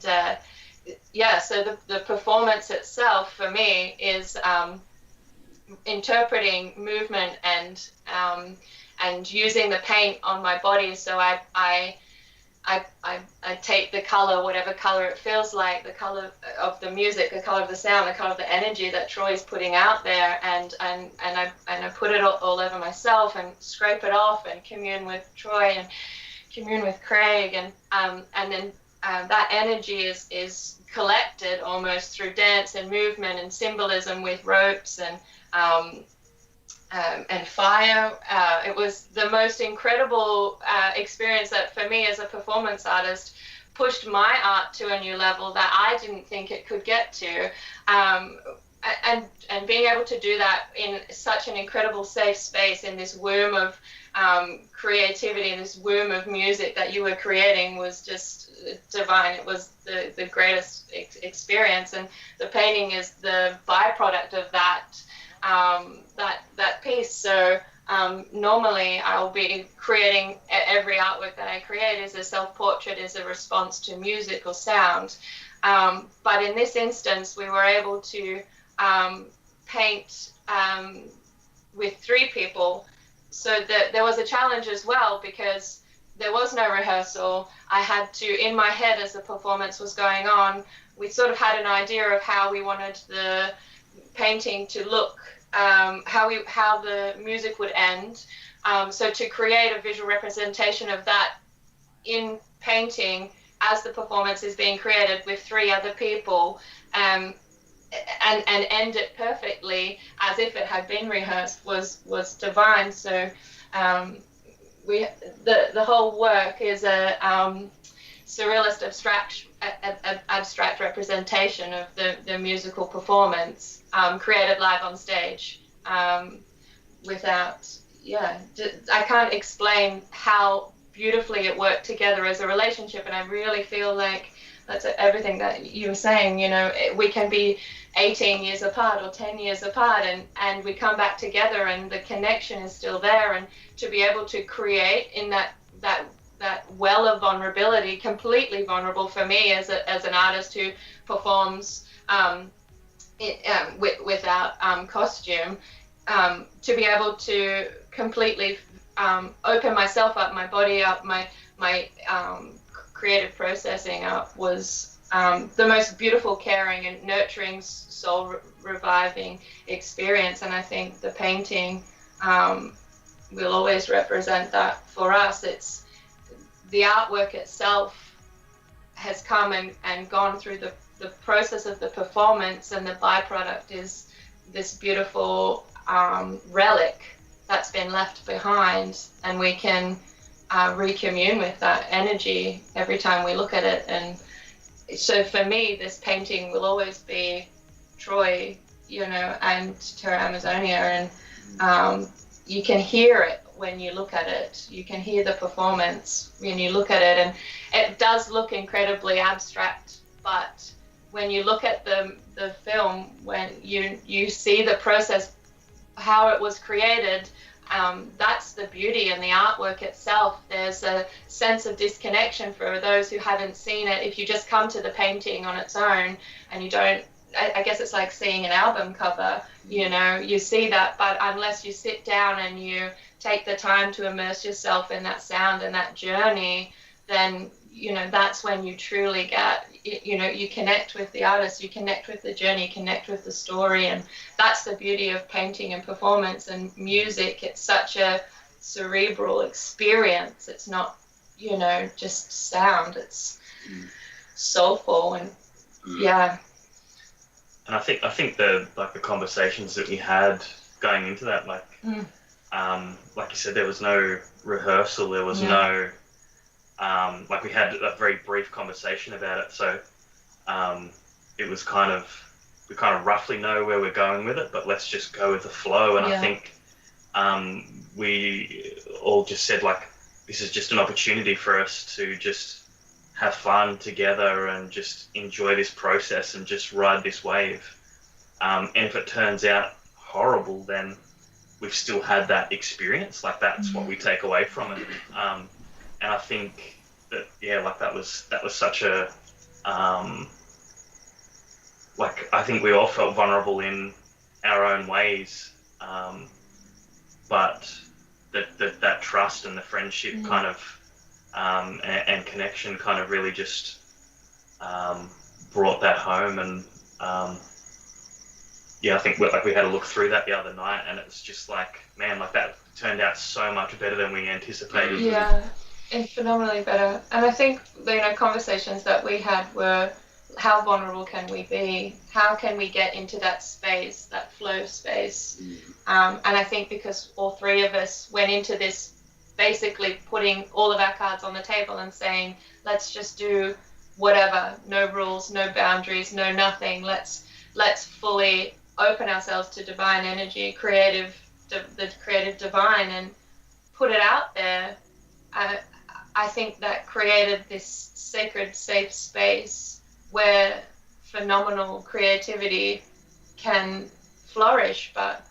so the performance itself for me is interpreting movement and using the paint on my body. So I take the color, whatever color it feels like, the color of the music, the color of the sound, the color of the energy that Troy's putting out there, and I put it all over myself and scrape it off and commune with Troy and commune with Craig, and then that energy is collected almost through dance and movement and symbolism with ropes and fire. It was the most incredible experience that, for me as a performance artist, pushed my art to a new level that I didn't think it could get to. And being able to do that in such an incredible safe space, in this womb of creativity, in this womb of music that you were creating, was just divine. It was the greatest experience, and the painting is the byproduct of that piece. So normally I'll be creating, every artwork that I create is a self-portrait, is a response to music or sound. But in this instance, we were able to paint with three people. So that there was a challenge as well, because there was no rehearsal. I had to, in my head as the performance was going on, we sort of had an idea of how we wanted the painting to look, how the music would end. So to create a visual representation of that in painting as the performance is being created with three other people, and end it perfectly as if it had been rehearsed was divine. So the whole work is a surrealist abstract representation of the musical performance, created live on stage, without, I can't explain how beautifully it worked together as a relationship. And I really feel like that's everything that you were saying, we can be 18 years apart or 10 years apart, and we come back together and the connection is still there. And to be able to create in that well of vulnerability, completely vulnerable for me as an artist who performs without costume, to be able to completely open myself up, my body up, my creative processing up, was the most beautiful, caring and nurturing, soul reviving experience. And I think the painting will always represent that for us. It's the artwork itself has come and gone through the process of the performance, and the byproduct is this beautiful relic that's been left behind, and we can recommune with that energy every time we look at it. And so for me, this painting will always be Troy, and Terra Amazonia, and you can hear it when you look at it. You can hear the performance when you look at it, and it does look incredibly abstract, but when you look at the film, when you see the process, how it was created, that's the beauty in the artwork itself. There's a sense of disconnection for those who haven't seen it. If you just come to the painting on its own and you don't, I guess it's like seeing an album cover, you see that, but unless you sit down and you take the time to immerse yourself in that sound and that journey, then that's when you truly get, you connect with the artist, you connect with the journey, you connect with the story. And that's the beauty of painting and performance and music. It's such a cerebral experience. It's not, just sound. It's soulful, and And I think the conversations that we had going into that, like you said, there was no rehearsal, there was no we had a very brief conversation about it, so it was we kind of roughly know where we're going with it, but let's just go with the flow. And I think we all just said, this is just an opportunity for us to just have fun together and just enjoy this process and just ride this wave. And if it turns out horrible, then we've still had that experience. That's what we take away from it. And I think that that was such a I think we all felt vulnerable in our own ways, but that trust and the friendship kind of and connection kind of really just brought that home. And I think we had a look through that the other night, and it's just that turned out so much better than we anticipated. Yeah, and phenomenally better. And I think conversations that we had were, how vulnerable can we be? How can we get into that space, that flow space? And I think because all three of us went into this basically putting all of our cards on the table and saying, let's just do whatever, no rules, no boundaries, no nothing. Let's fully open ourselves to divine energy, the creative divine, and put it out there. I think that created this sacred, safe space where phenomenal creativity can flourish, but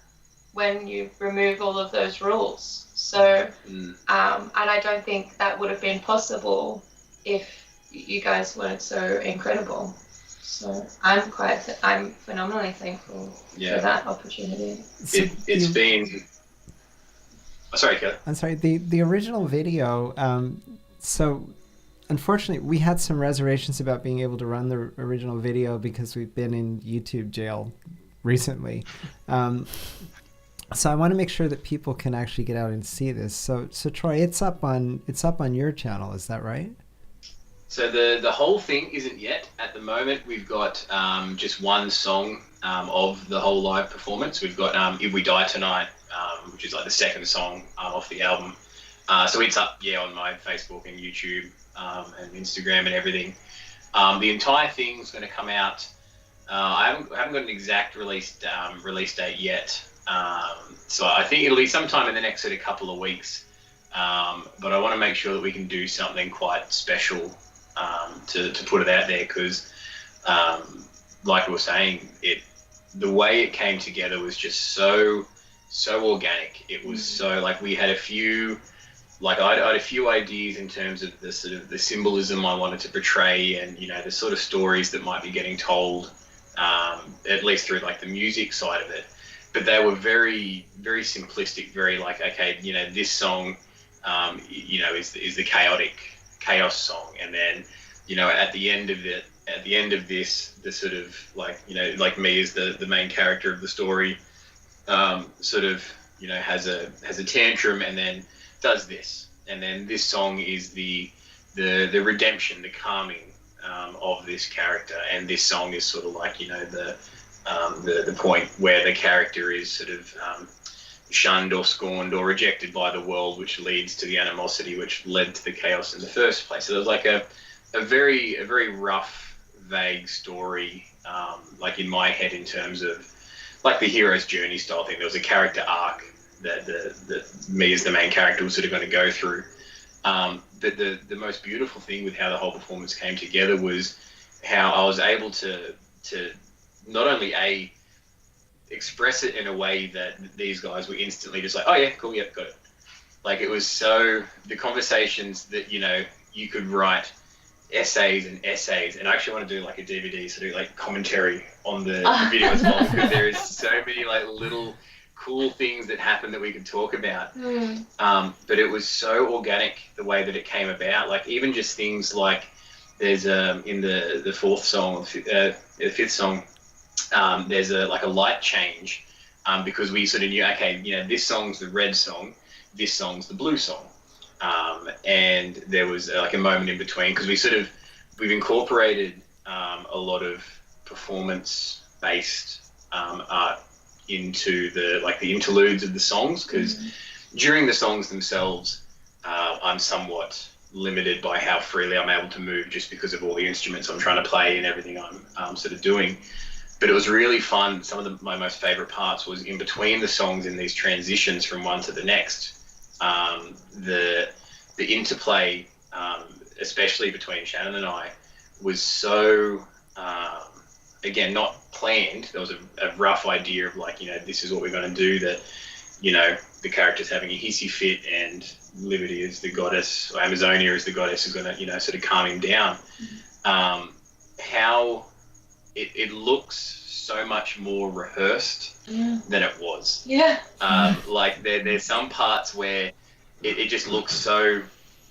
when you remove all of those rules. So, and I don't think that would have been possible if you guys weren't so incredible. So I'm phenomenally thankful for that opportunity. It's been. Oh, sorry, Kelly. I'm sorry. The original video. So, unfortunately, we had some reservations about being able to run the original video because we've been in YouTube jail recently. So I want to make sure that people can actually get out and see this. So Troy, it's up on your channel. Is that right? So the whole thing isn't yet. At the moment, we've got just one song of the whole live performance. We've got If We Die Tonight, which is like the second song off the album. So it's up, on my Facebook and YouTube and Instagram and everything. The entire thing's going to come out. I haven't got an exact release date yet. So I think it'll be sometime in the next sort of couple of weeks. But I want to make sure that we can do something quite special to put it out there, because like we were saying, the way it came together was just so organic. It was so, like, we had a few, like I had a few ideas in terms of the sort of the symbolism I wanted to portray, and the sort of stories that might be getting told, at least through like the music side of it. But they were very, very simplistic, very like, okay, this song is the chaos song, and then at the end of this, the sort of like like me as the main character of the story, sort of has a tantrum and then does this, and then this song is the redemption, the calming of this character, and this song is sort of like the point where the character is sort of shunned or scorned or rejected by the world, which leads to the animosity which led to the chaos in the first place. So there's like a very rough, vague story, like in my head, in terms of like the hero's journey style thing. There was a character arc that me as the main character was sort of going to go through. But the most beautiful thing with how the whole performance came together was how I was able to not only express it in a way that these guys were instantly just like, oh yeah, cool, yeah, got it. Like, it was so, the conversations that you could write essays, and I actually want to do like a DVD sort of like commentary on the video as well, because there is so many like little cool things that happen that we could talk about. But it was so organic the way that it came about. Like, even just things like there's in the fourth song, the fifth song, there's a light change, because we sort of knew, okay, this song's the red song, this song's the blue song, and there was like a moment in between, because we've incorporated a lot of performance-based art into the interludes of the songs, because during the songs themselves, I'm somewhat limited by how freely I'm able to move, just because of all the instruments I'm trying to play and everything I'm sort of doing. But it was really fun. Some of my most favorite parts was in between the songs, in these transitions from one to the next. The interplay, especially between Shannon and I, was so, again, not planned. There was a rough idea of like, this is what we're going to do, that, the character's having a hissy fit, and Liberty as the goddess, or Amazonia as the goddess, is going to, sort of calm him down. How it looks so much more rehearsed than it was. Yeah. Like there's some parts where it just looks so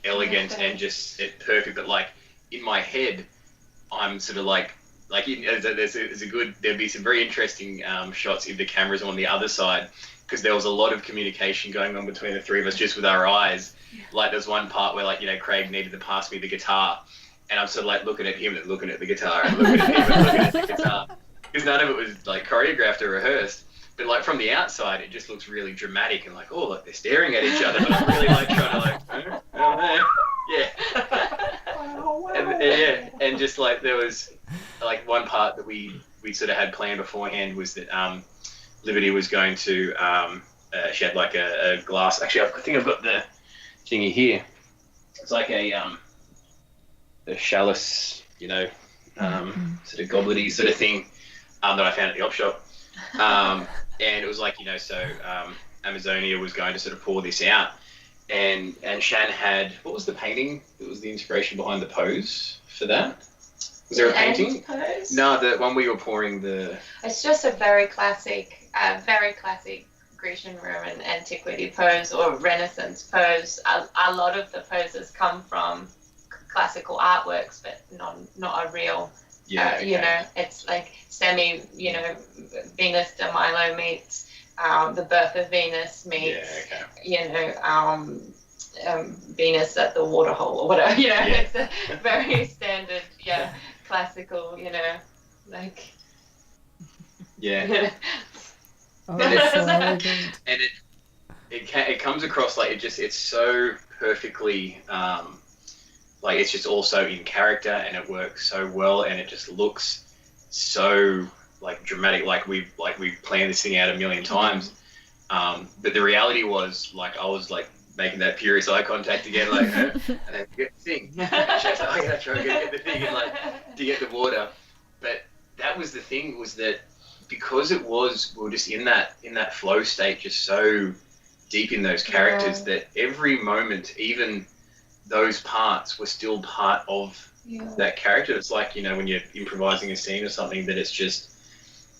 elegant and just perfect, but like in my head, I'm sort of like there'd be some very interesting shots if the camera's on the other side, because there was a lot of communication going on between the three of us just with our eyes. Like there's one part where Craig needed to pass me the guitar, and I'm sort of like looking at him and looking at the guitar and looking at him and looking at the guitar, because none of it was like choreographed or rehearsed. But like from the outside, it just looks really dramatic and like, oh, look, they're staring at each other. But I'm really like trying to and just like there was like one part that we sort of had planned beforehand was that Liberty was going to she had like a glass. Actually, I think I've got the thingy here. It's like a chalice, sort of goblet-y sort of thing that I found at the op shop. And it was like, so Amazonia was going to sort of pour this out. And Shan had, what was the painting that was the inspiration behind the pose for that? Was there a painting? Pose? No, the one where you were pouring the... It's just a very classic Grecian Roman antiquity pose or Renaissance pose. A lot of the poses come from classical artworks, but not a real... Yeah, okay. It's like Venus de Milo meets The Birth of Venus meets, Venus at the waterhole or whatever, you know. Yeah. It's a very standard, classical, like. Yeah. Oh, And that's so it's- elegant. And it comes across like it's so perfectly like it's just also in character, and it works so well, and it just looks so like dramatic, like we've planned this thing out a million times. But the reality was, like, I was like making that furious eye contact again, like, and then get the thing. She's like, I gotta try and get the thing, and like to get the water. But that was the thing, was that because we were just in that flow state, just so deep in those characters, that every moment, even those parts, were still part of that character. It's like, when you're improvising a scene or something, that it's just,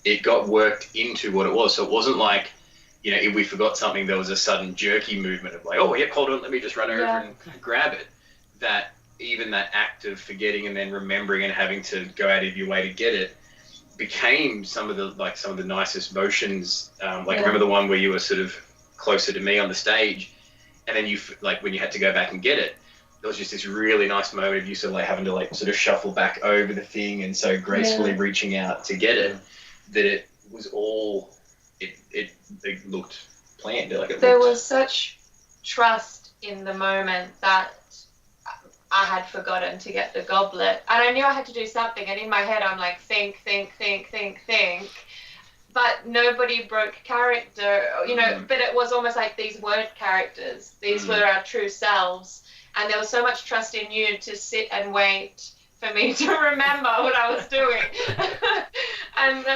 it got worked into what it was. So it wasn't like, if we forgot something, there was a sudden jerky movement of like, oh, yeah, hold on, let me just run over and grab it. That even that act of forgetting and then remembering and having to go out of your way to get it became some of the nicest motions. I remember the one where you were sort of closer to me on the stage, and then you, like, when you had to go back and get it, there was just this really nice moment of you sort of like having to like sort of shuffle back over the thing and so gracefully reaching out to get it, that it was all, it looked planned. Like there was such trust in the moment that I had forgotten to get the goblet, and I knew I had to do something, and in my head I'm like, think, but nobody broke character, but it was almost like these word characters. These were our true selves, and there was so much trust in you to sit and wait for me to remember what I was doing. And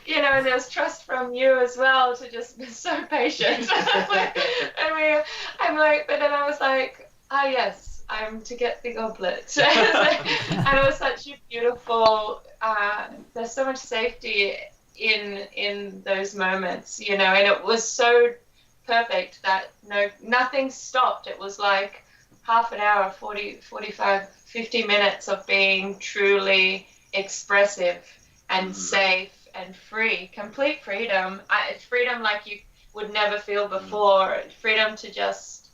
and there was trust from you as well to just be so patient. I'm like, but then I was like, yes, I'm to get the goblet. And it was such a beautiful, there's so much safety in those moments, and it was so perfect that nothing stopped. It was like half an hour, 40, 45, 50 minutes of being truly expressive and safe and free, complete freedom. Freedom like you would never feel before, freedom to just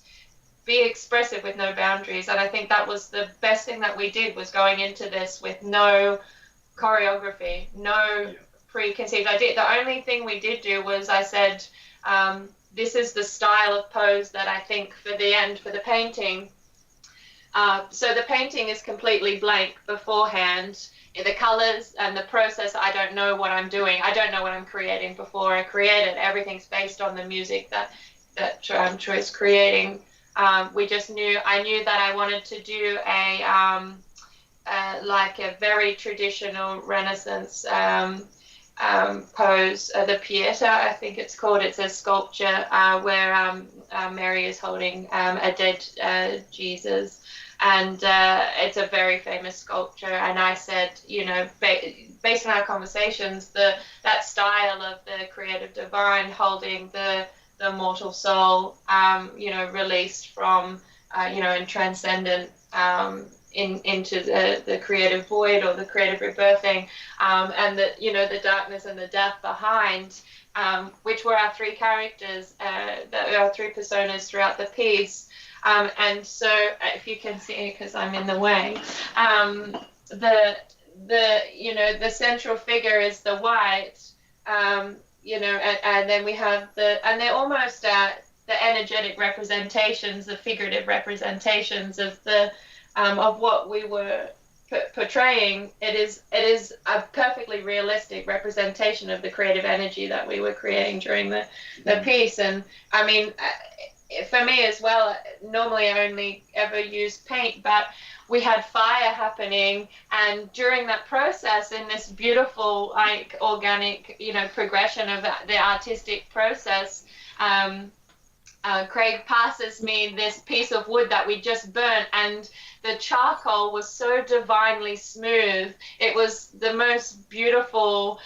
be expressive with no boundaries. And I think that was the best thing that we did, was going into this with no choreography, no preconceived idea. The only thing we did do was I said, this is the style of pose that I think for the end, for the painting. So the painting is completely blank beforehand. The colors and the process, I don't know what I'm doing. I don't know what I'm creating before I create it. Everything's based on the music that Troy's creating. I knew that I wanted to do like a very traditional Renaissance pose, the Pieta, I think it's called. It's a sculpture where Mary is holding a dead Jesus. And it's a very famous sculpture. And I said, based on our conversations, that style of the creative divine holding the mortal soul, released from, and transcendent into the creative void or the creative rebirthing, and the darkness and the death behind, which were our three characters, our three personas throughout the piece. And so, if you can see, because I'm in the way, the central figure is the white, and then we have and they're almost the energetic representations, the figurative representations of of what we were portraying. It is a perfectly realistic representation of the creative energy that we were creating during the piece. And I mean, for me as well, normally I only ever use paint, but we had fire happening, and during that process, in this beautiful, like, organic, progression of the artistic process, Craig passes me this piece of wood that we just burnt, and the charcoal was so divinely smooth. It was the most beautiful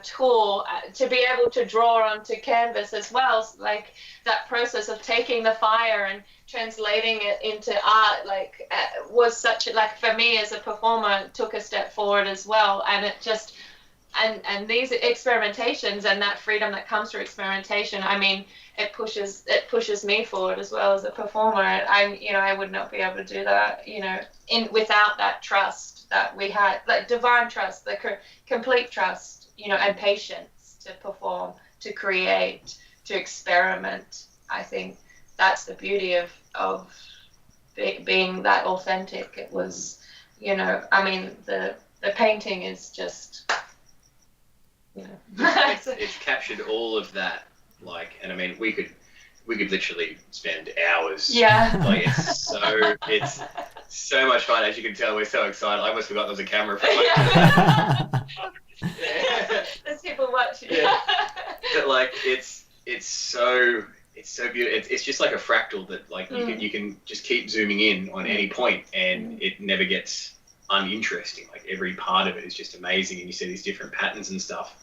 tool to be able to draw onto canvas as well. Like, that process of taking the fire and translating it into art, was such, like, for me as a performer, took a step forward as well. And it just and these experimentations and that freedom that comes through experimentation, I mean, it pushes me forward as well as a performer. I would not be able to do that, without that trust that we had, like divine trust, the complete trust, and patience to perform, to create, to experiment. I think that's the beauty of being that authentic. It was, I mean, the painting is just, it's captured all of that. Like, and I mean, we could literally spend hours. Yeah. Like, it's so much fun. As you can tell, we're so excited. I almost forgot there was a camera. There's people watching. Yeah. But like, it's so beautiful. It's just like a fractal that like you can just keep zooming in on any point, and it never gets uninteresting. Like, every part of it is just amazing, and you see these different patterns and stuff.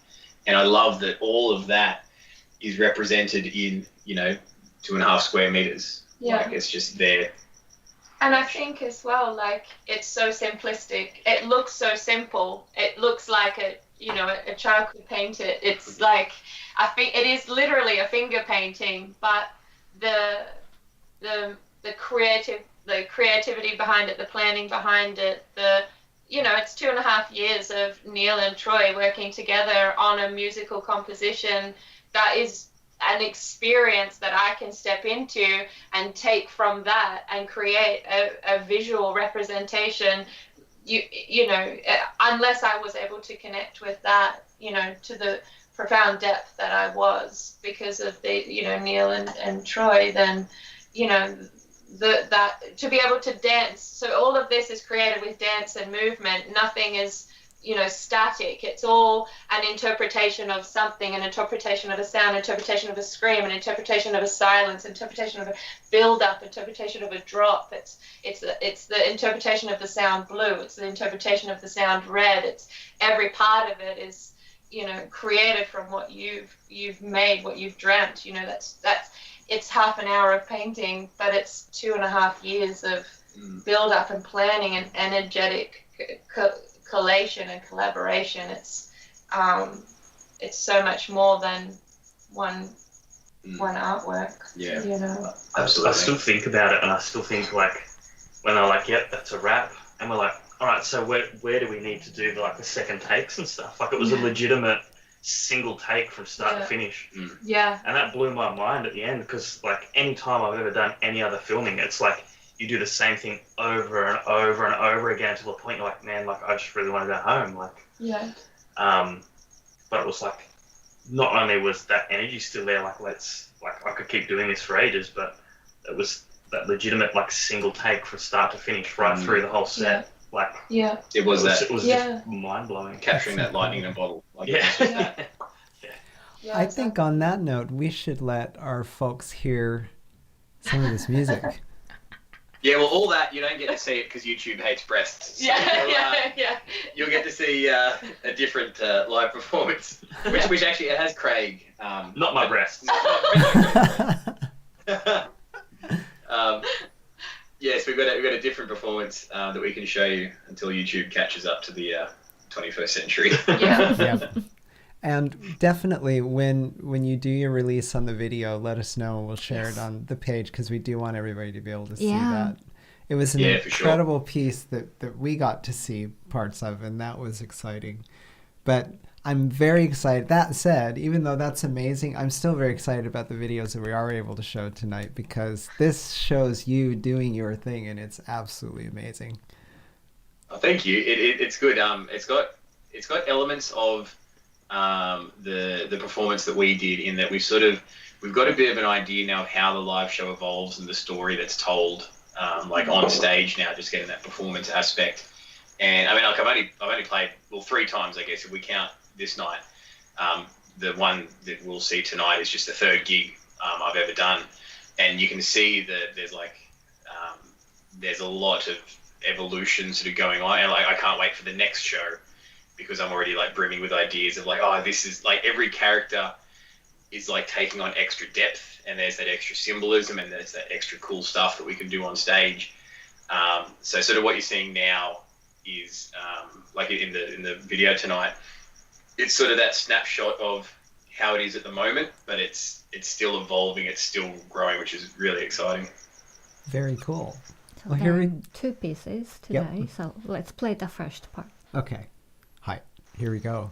And I love that all of that is represented in 2.5 square meters. Yeah. Like, it's just there. And I think as well, like, it's so simplistic. It looks so simple. It looks like a child could paint it. It's like, I think it is literally a finger painting, but the creativity behind it, the planning behind it, it's 2.5 years of Neil and Troy working together on a musical composition that is an experience that I can step into and take from that and create a visual representation, unless I was able to connect with that, to the profound depth that I was because of the, Neil and Troy, then, that to be able to dance. So all of this is created with dance and movement. Nothing is, static. It's all an interpretation of something, an interpretation of a sound, interpretation of a scream, an interpretation of a silence, interpretation of a build-up, interpretation of a drop. It's the interpretation of the sound blue. It's the interpretation of the sound red. It's every part of it is, created from what you've made, what you've dreamt. That's it's half an hour of painting, but it's 2.5 years of build-up and planning and energetic collation and collaboration. It's so much more than one artwork. Yeah, absolutely. I still think about it, and I still think, like, when they're like, "Yep, that's a wrap," and we're like, "All right, so where do we need to do the second takes and stuff?" Like, it was a legitimate single take from start to finish. Yeah. And that blew my mind at the end, because like any time I've ever done any other filming, it's like you do the same thing over and over and over again to the point you're like, man, like I just really want to go home. Like, but it was like, not only was that energy still there, like I could keep doing this for ages, but it was that legitimate single take from start to finish, right through the whole set. It was just mind blowing. Capturing that lightning in a bottle. I think on that note, we should let our folks hear some of this music. Yeah, well, all that, you don't get to see it because YouTube hates breasts. So you'll get to see a different live performance, which actually it has Craig. Not my breasts. Yes, we've got a different performance that we can show you until YouTube catches up to the 21st century. Yeah. And definitely when you do your release on the video, let us know. We'll share it on the page because we do want everybody to be able to see that. It was an incredible piece that we got to see parts of, and that was exciting. But I'm very excited. That said, even though that's amazing, I'm still very excited about the videos that we are able to show tonight, because this shows you doing your thing, and it's absolutely amazing. Oh, thank you. It's good. It's got elements of the performance that we did, in that we've got a bit of an idea now of how the live show evolves and the story that's told, on stage now, just getting that performance aspect. And I mean, I've only played 3 times, I guess, if we count this night. The one that we'll see tonight is just the 3rd gig I've ever done, and you can see that there's a lot of evolution sort of going on, and I can't wait for the next show, because I'm already brimming with ideas of this is every character is taking on extra depth, and there's that extra symbolism, and there's that extra cool stuff that we can do on stage. So sort of what you're seeing now is in the video tonight it's sort of that snapshot of how it is at the moment, but it's still evolving, it's still growing, which is really exciting. Very cool. So Well, there here are we- 2 pieces Yep. today, so let's play the first part. Okay. Hi. Here we go.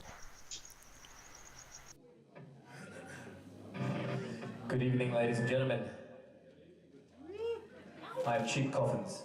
Good evening, ladies and gentlemen. I have cheap coffins.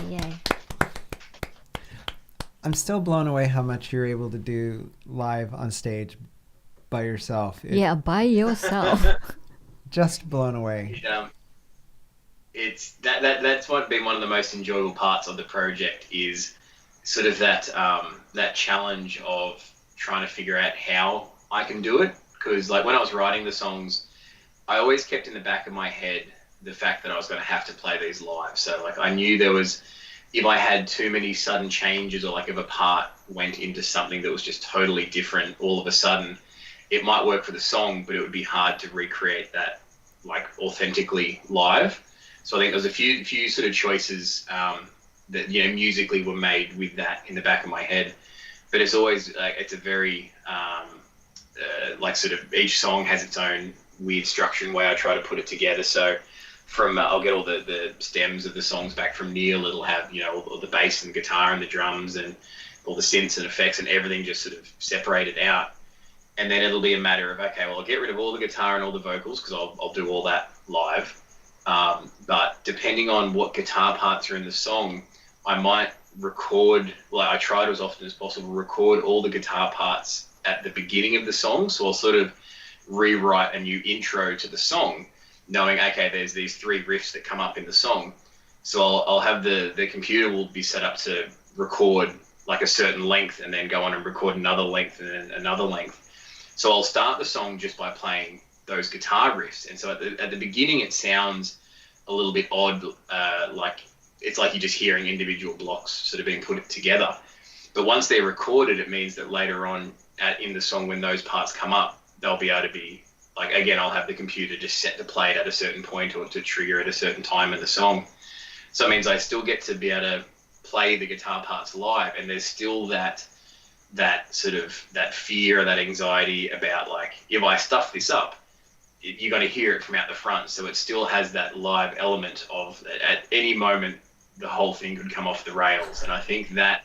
yay. I'm still blown away how much you're able to do live on stage by yourself. Yeah, by yourself. Just blown away. It's that's been one of the most enjoyable parts of the project, is sort of that challenge of trying to figure out how I can do it. Because like when I was writing the songs, I always kept in the back of my head the fact that I was going to have to play these live. So like I knew there was, if I had too many sudden changes, or like if a part went into something that was just totally different all of a sudden, it might work for the song, but it would be hard to recreate that like authentically live. So I think there's a few sort of choices that, you know, musically were made with that in the back of my head. But it's always like, it's a very like sort of each song has its own weird structure and way I try to put it together. So from I'll get all the stems of the songs back from Neil. It'll have, you know, all the bass and guitar and the drums and all the synths and effects and everything just sort of separated out. And then it'll be a matter of, okay, well, I'll get rid of all the guitar and all the vocals because I'll do all that live. But depending on what guitar parts are in the song, I might record, like I try to as often as possible, record all the guitar parts at the beginning of the song. So I'll sort of rewrite a new intro to the song, knowing, okay, there's these 3 riffs that come up in the song. So I'll have the computer will be set up to record like a certain length and then go on and record another length and then another length. So I'll start the song just by playing those guitar riffs. And so at the beginning, it sounds a little bit odd, like it's like you're just hearing individual blocks sort of being put together. But once they're recorded, it means that later on in the song, when those parts come up, they'll be able to be, like, again, I'll have the computer just set to play it at a certain point or to trigger at a certain time in the song. So it means I still get to be able to play the guitar parts live, and there's still that sort of that fear or that anxiety about, like, if I stuff this up, you're going to hear it from out the front. So it still has that live element of, at any moment, the whole thing could come off the rails. And I think that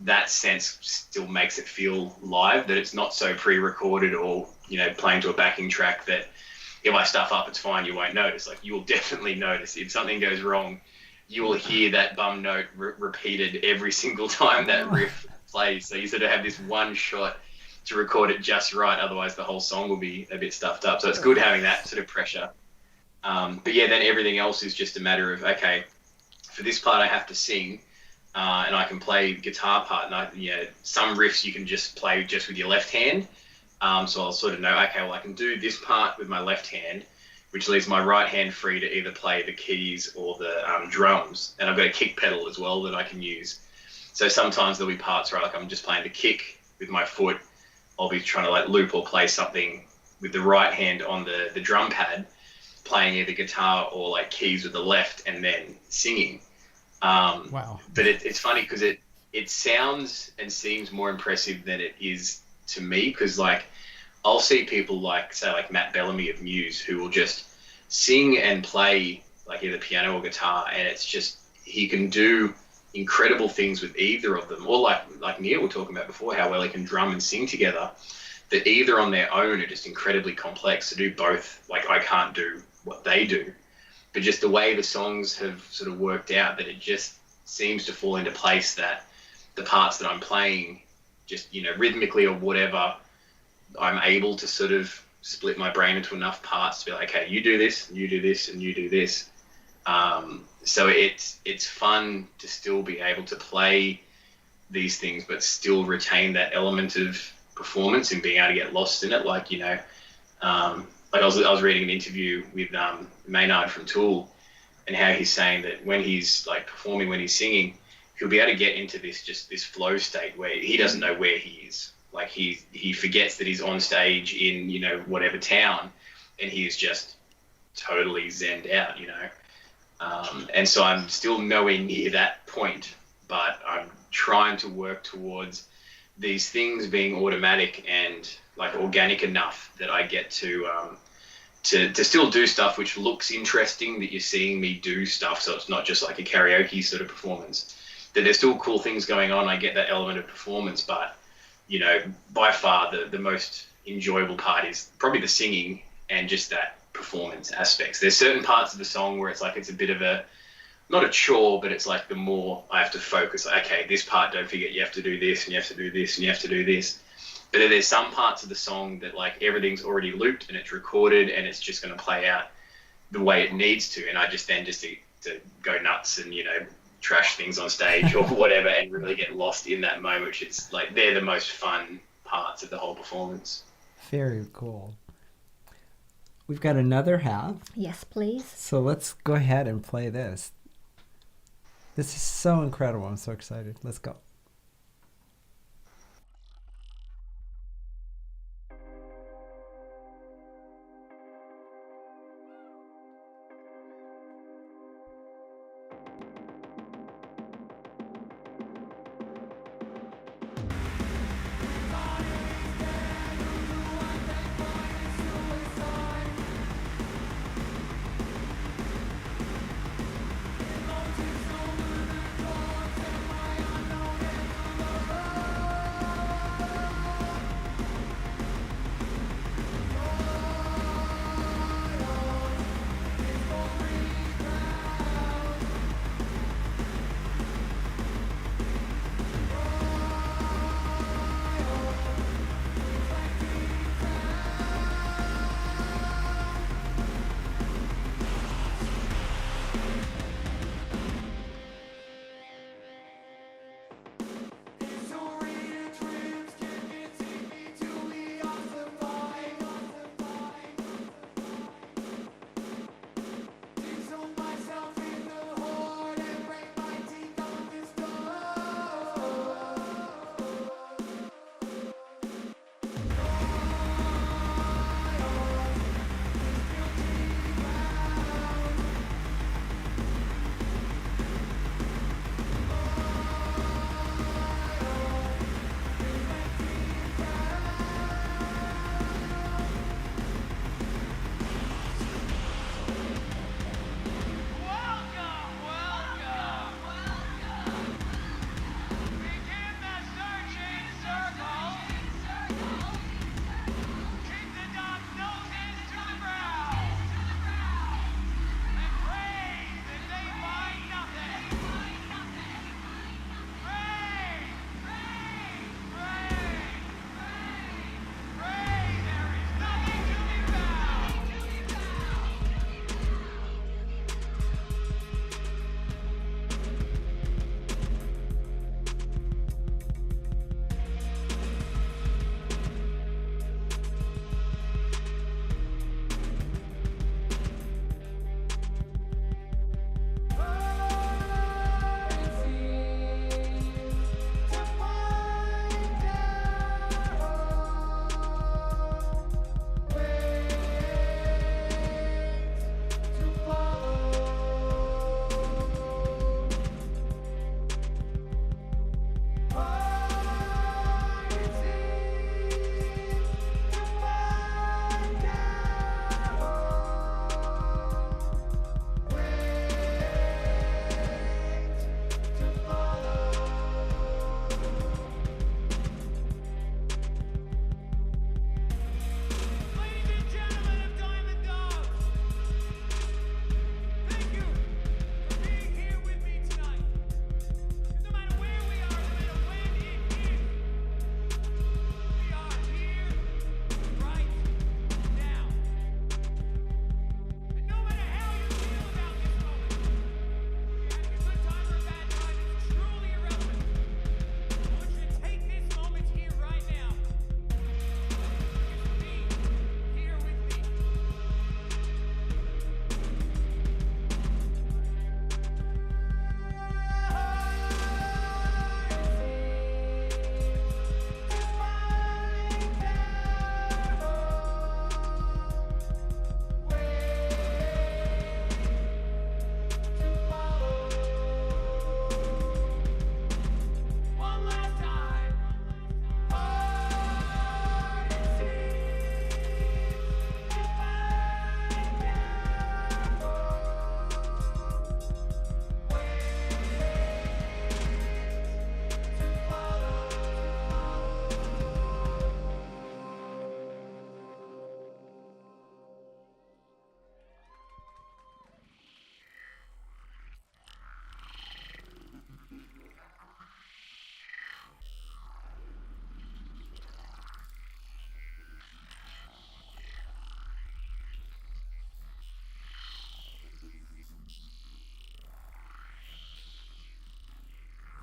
that sense still makes it feel live, that it's not so pre-recorded or, you know, playing to a backing track that if I stuff up, it's fine, you won't notice. Like, you will definitely notice. If something goes wrong, you will hear that bum note repeated every single time that riff plays. So you sort of have this one shot to record it just right, otherwise the whole song will be a bit stuffed up. So it's good having that sort of pressure. But yeah, then everything else is just a matter of, okay, for this part I have to sing, and I can play the guitar part. And some riffs you can just play just with your left hand. So I'll sort of know, okay, well, I can do this part with my left hand, which leaves my right hand free to either play the keys or the drums. And I've got a kick pedal as well that I can use. So sometimes there'll be parts where, like, I'm just playing the kick with my foot. I'll be trying to like loop or play something with the right hand on the drum pad, playing either guitar or like keys with the left, and then singing. Wow. But it's funny because it sounds and seems more impressive than it is to me, because like I'll see people like, say, like Matt Bellamy of Muse, who will just sing and play like either piano or guitar, and it's just, he can do incredible things with either of them. Or like Neil were talking about before, how well he can drum and sing together, that either on their own are just incredibly complex. To do both, like, I can't do what they do. But just the way the songs have sort of worked out, that it just seems to fall into place, that the parts that I'm playing, just, you know, rhythmically or whatever, I'm able to sort of split my brain into enough parts to be like, okay, you do this, and you do this, and you do this. So it's fun to still be able to play these things, but still retain that element of performance and being able to get lost in it. Like, you know, like I was reading an interview with Maynard from Tool, and how he's saying that when he's like performing, when he's singing, he'll be able to get into this flow state where he doesn't know where he is. Like he forgets that he's on stage in, you know, whatever town, and he is just totally zenned out, you know. And so I'm still nowhere near that point, but I'm trying to work towards these things being automatic and like organic enough that I get to still do stuff which looks interesting, that you're seeing me do stuff, so it's not just like a karaoke sort of performance, that there's still cool things going on. I get that element of performance, but, you know, by far the most enjoyable part is probably the singing and just that performance aspects. There's certain parts of the song where it's like it's a bit of a not a chore, but it's like the more I have to focus, like, okay, this part, don't forget, you have to do this, and you have to do this, and you have to do this. But then there's some parts of the song that like everything's already looped and it's recorded and it's just going to play out the way it needs to. And I just to go nuts and, you know, trash things on stage or whatever and really get lost in that moment, which is like, they're the most fun parts of the whole performance. Very cool. We've got another half. Yes, please. So let's go ahead and play this. This is so incredible. I'm so excited. Let's go.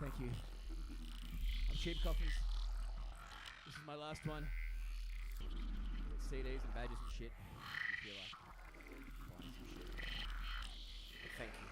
Thank you. I'm Cheap Coffins. This is my last one. Get CDs and badges and shit. If you feel like buying some shit. But thank you.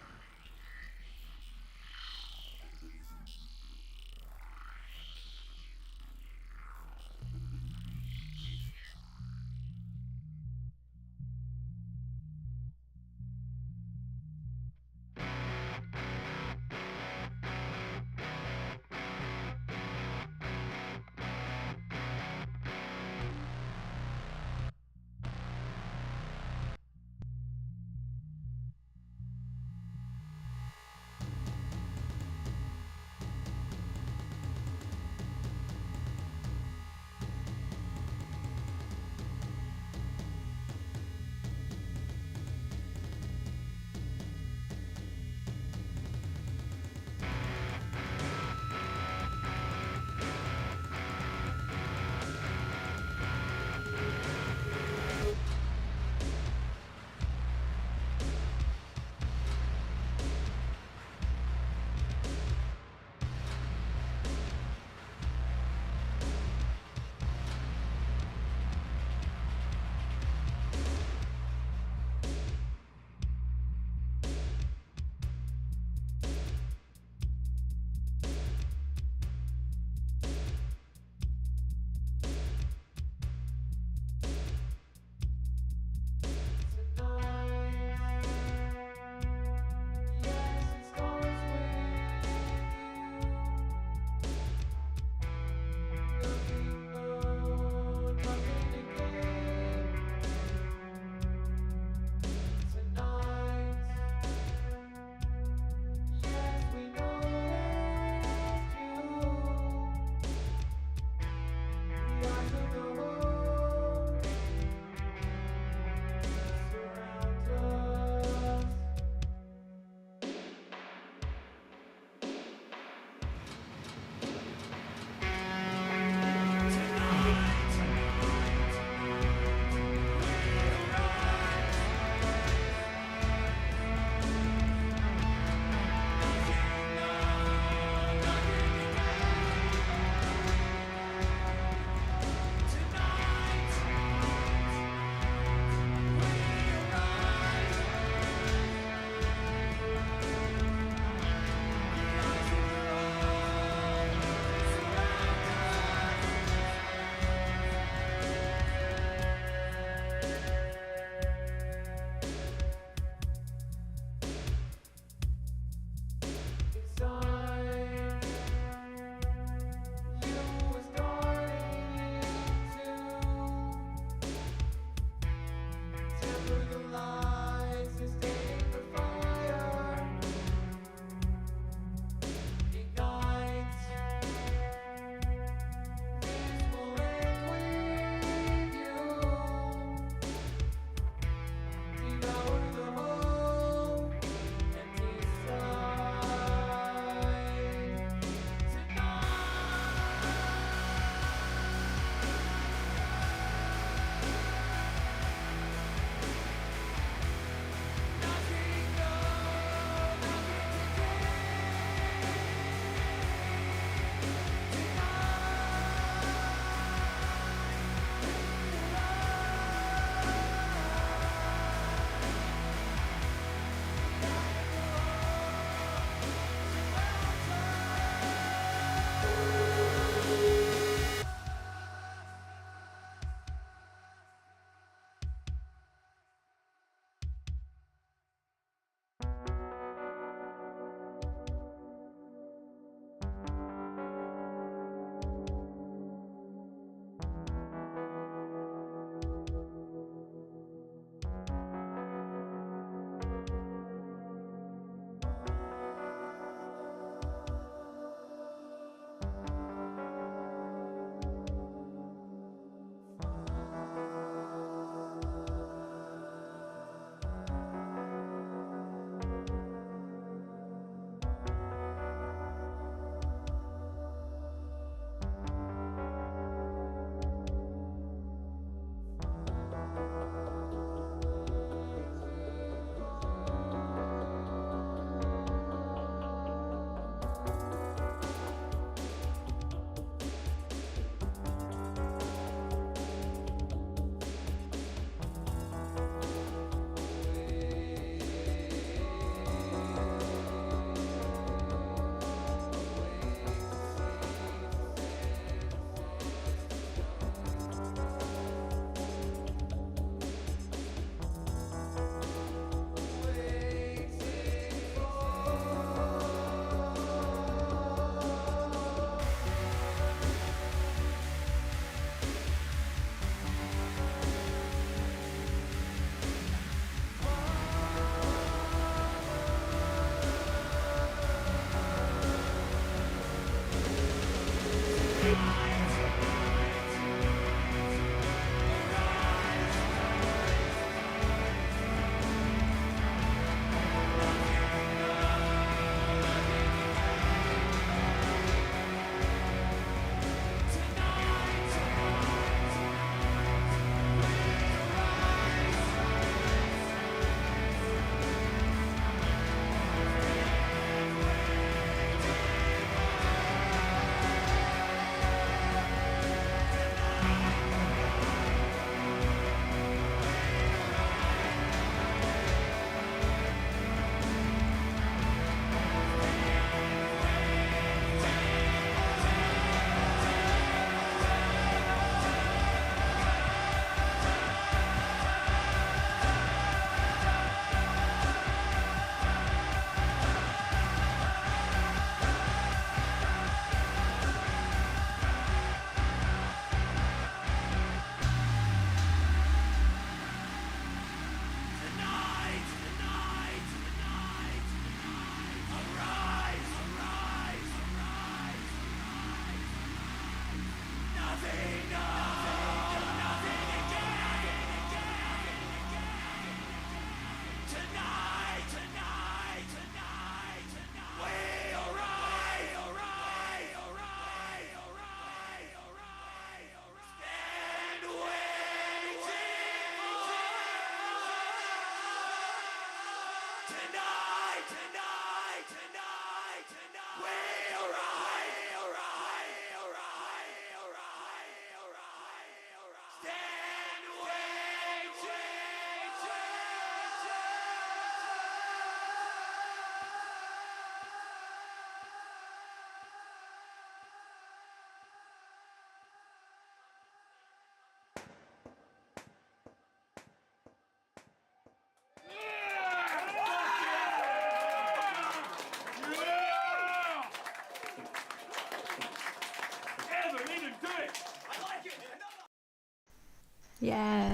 Yeah.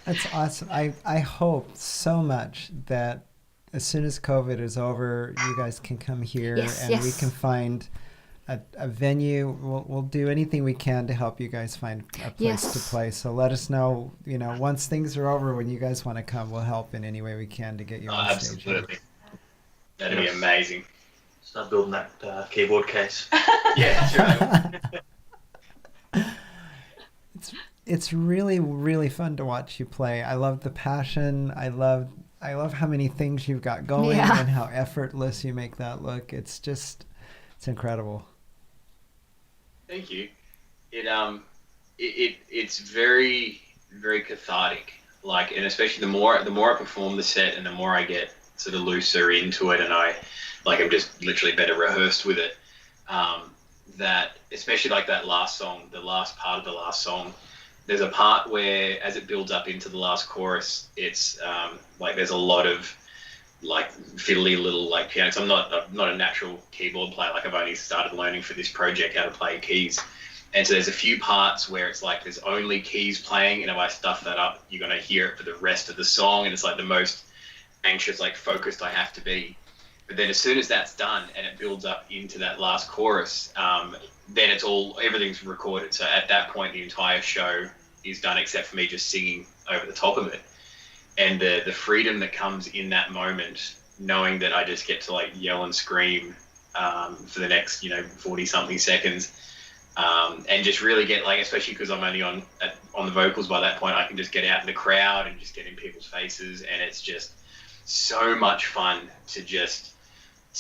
That's awesome. I hope so much that as soon as COVID is over, you guys can come here Yes, and we yes. can find a venue. We'll do anything we can to help you guys find a place to Yes. play. So let us know, once things are over, when you guys want to come, we'll help in any way we can to get you on stage. Absolutely. That'd be amazing. Start building that keyboard case. Yeah, that's right. It's really, really fun to watch you play. I love the passion. I love how many things you've got going Yeah. and how effortless you make that look. It's incredible. Thank you. It's very, very cathartic. Like, and especially the more I perform the set and the more I get sort of looser into it, and I'm just literally better rehearsed with it. That especially like that last song, the last part of the last song, there's a part where as it builds up into the last chorus, it's there's a lot of like fiddly little like piano. 'Cause I'm not a natural keyboard player. Like I've only started learning for this project how to play keys. And so there's a few parts where it's like there's only keys playing, and if I stuff that up, you're gonna hear it for the rest of the song, and it's like the most anxious, like focused I have to be. But then as soon as that's done and it builds up into that last chorus, then everything's recorded. So at that point, the entire show is done except for me just singing over the top of it. And the freedom that comes in that moment, knowing that I just get to like yell and scream for the next 40 something seconds, and just really get like, especially because I'm only on the vocals by that point, I can just get out in the crowd and just get in people's faces, and it's just so much fun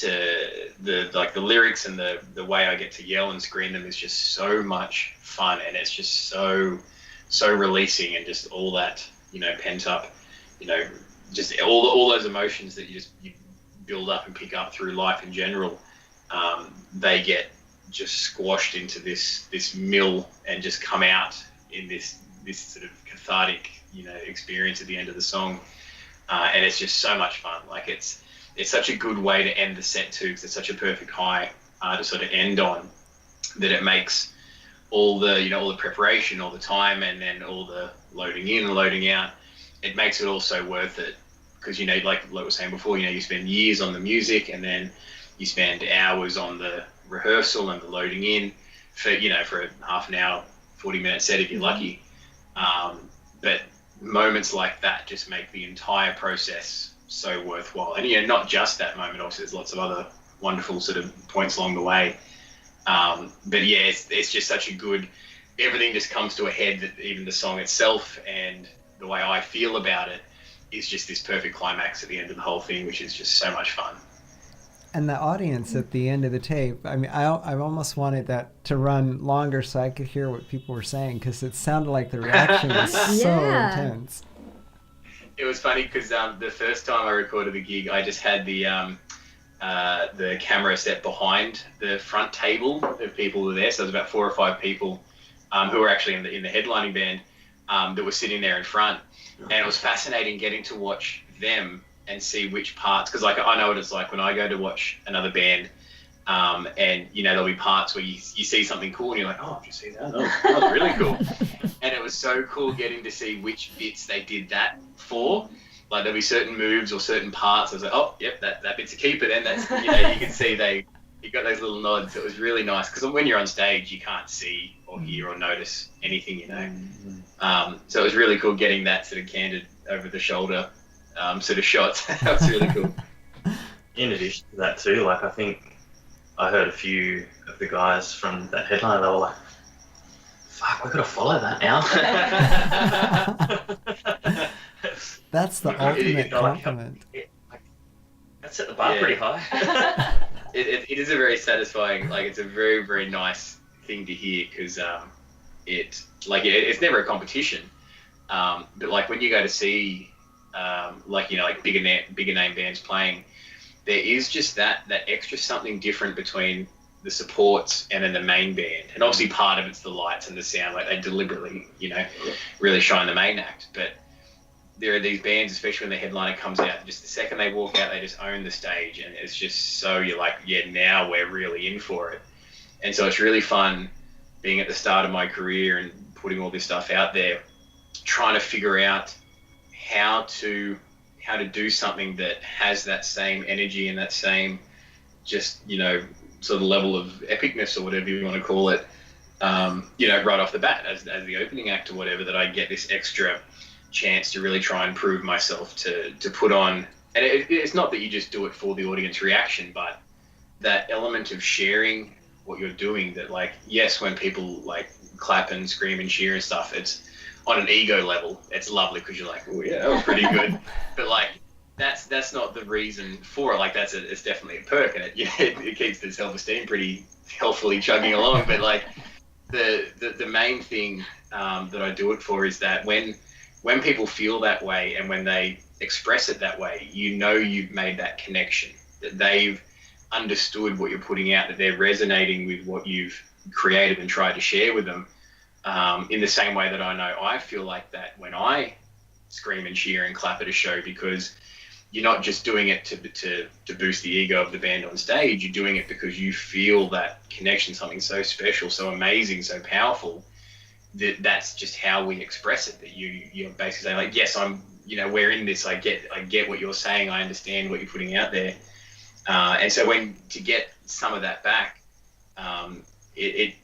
the lyrics and the way I get to yell and scream them is just so much fun, and it's just so releasing, and just all that pent up, just all those emotions that you build up and pick up through life in general, they get just squashed into this mill and just come out in this sort of cathartic experience at the end of the song, and it's just so much fun. Like it's such a good way to end the set too, because it's such a perfect high to sort of end on, that it makes all the all the preparation, all the time, and then all the loading in and loading out, it makes it all so worth it. Because like we were saying before, you spend years on the music, and then you spend hours on the rehearsal and the loading in for for a half an hour, 40-minute set if you're lucky. But moments like that just make the entire process so worthwhile. And not just that moment, obviously there's lots of other wonderful sort of points along the way. But yeah, it's just such a good, everything just comes to a head, that even the song itself and the way I feel about it is just this perfect climax at the end of the whole thing, which is just so much fun. And the audience at the end of the tape, I mean, I almost wanted that to run longer so I could hear what people were saying, because it sounded like the reaction was so Yeah. intense. It was funny because the first time I recorded the gig, I just had the camera set behind the front table of people who were there. So there was about 4 or 5 people who were actually in the headlining band that were sitting there in front. And it was fascinating getting to watch them and see which parts, because like I know what it's like when I go to watch another band, and there'll be parts where you see something cool and you're like, oh, did you see that? That was really cool. And it was so cool getting to see which bits they did that for. Like there'll be certain moves or certain parts. I was like, oh, yep, that bit's a keeper. Then that's you can see you got those little nods. It was really nice, because when you're on stage you can't see or hear or notice anything, So it was really cool getting that sort of candid over the shoulder sort of shots. That was really cool. In addition to that too, like I think I heard a few of the guys from that headline, they were like fuck, we've got to follow that now. That's the ultimate compliment. That set the bar pretty high. It is a very satisfying, like it's a very, very nice thing to hear because it's never a competition. But like when you go to see like bigger name bands playing, there is just that extra something different between the supports and then the main band. And obviously part of it's the lights and the sound, like they deliberately, really shine the main act. But there are these bands, especially when the headliner comes out, just the second they walk out, they just own the stage. And it's just so you're like, yeah, now we're really in for it. And so it's really fun being at the start of my career and putting all this stuff out there, trying to figure out how to do something that has that same energy and that same just, sort of level of epicness or whatever you want to call it, right off the bat as the opening act or whatever, that I get this extra chance to really try and prove myself to put on. And it's not that you just do it for the audience reaction, but that element of sharing what you're doing, that like, yes, when people like clap and scream and cheer and stuff, it's on an ego level, it's lovely because you're like, oh yeah, that was pretty good. But like, that's not the reason for it. Like it's definitely a perk, and it keeps the self-esteem pretty healthily chugging along. But like the main thing that I do it for is that when people feel that way and when they express it that way, you've made that connection, that they've understood what you're putting out, that they're resonating with what you've created and tried to share with them, in the same way that I know I feel like that when I scream and cheer and clap at a show, because you're not just doing it to boost the ego of the band on stage. You're doing it because you feel that connection, something so special, so amazing, so powerful, that's just how we express it. That you're basically saying like, yes, I'm, we're in this. I get what you're saying. I understand what you're putting out there. And so to get some of that back, it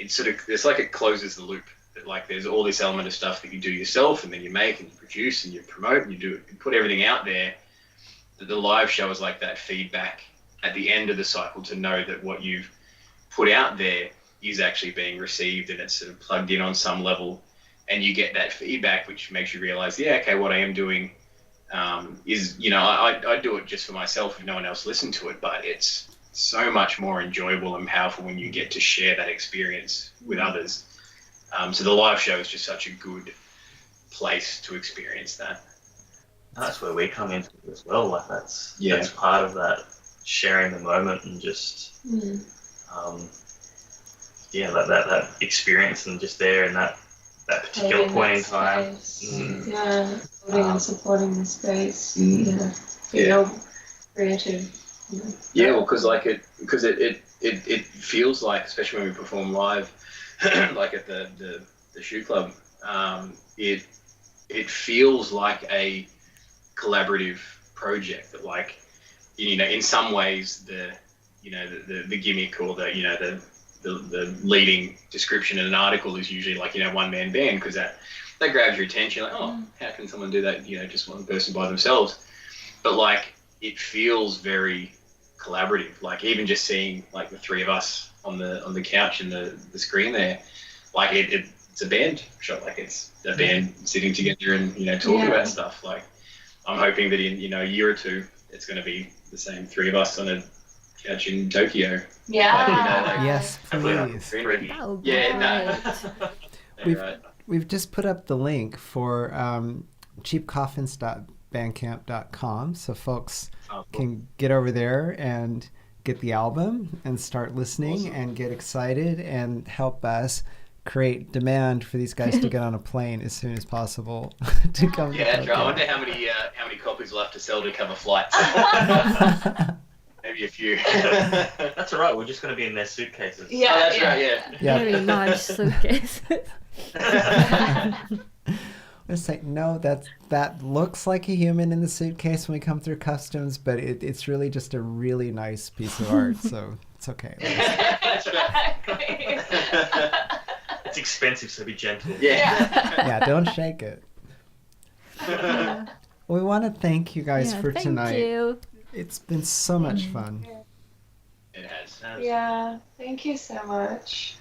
sort of, it's like it closes the loop. That like there's all this element of stuff that you do yourself, and then you make and you produce and you promote and you put everything out there. That the live show is like that feedback at the end of the cycle, to know that what you've put out there is actually being received and it's sort of plugged in on some level, and you get that feedback, which makes you realize, yeah, okay, what I am doing is, I do it just for myself if no one else listened to it, but it's so much more enjoyable and powerful when you get to share that experience with others. So the live show is just such a good place to experience that. That's where we come into it as well. Like that's part of that, sharing the moment and just that experience, and just there in that particular point in time. Yeah, holding and supporting the space. Feel creative. Yeah, well, because it feels like, especially when we perform live, like at the Shoe Club, it feels like a collaborative project. That like, in some ways the gimmick or the leading description in an article is usually like, one man band, because that grabs your attention. Like, oh, how can someone do that? Just one person by themselves. But like, it feels very collaborative. Like even just seeing like the three of us on the couch and the screen there, like it's a band shot. Like it's a band sitting together and talking about stuff. Like I'm hoping that in a year or two it's going to be the same three of us on a couch in Tokyo. Yeah. Yes, please. That would be great. We've just put up the link for cheapcoffins.bandcamp.com, so folks can get over there and get the album and start listening and get excited and help us create demand for these guys to get on a plane as soon as possible to come. Yeah, that's right. I wonder how many copies we'll have to sell to cover flights. Maybe a few. That's all right. We're just going to be in their suitcases. Yeah, that's right. Yeah. Very large suitcase. It's like, no, that looks like a human in the suitcase when we come through customs, but it's really just a really nice piece of art, so it's okay. That's right. It's expensive, so be gentle. Yeah, don't shake it. We want to thank you guys for tonight. Thank you. It's been so much fun. It has. Yeah, thank you so much.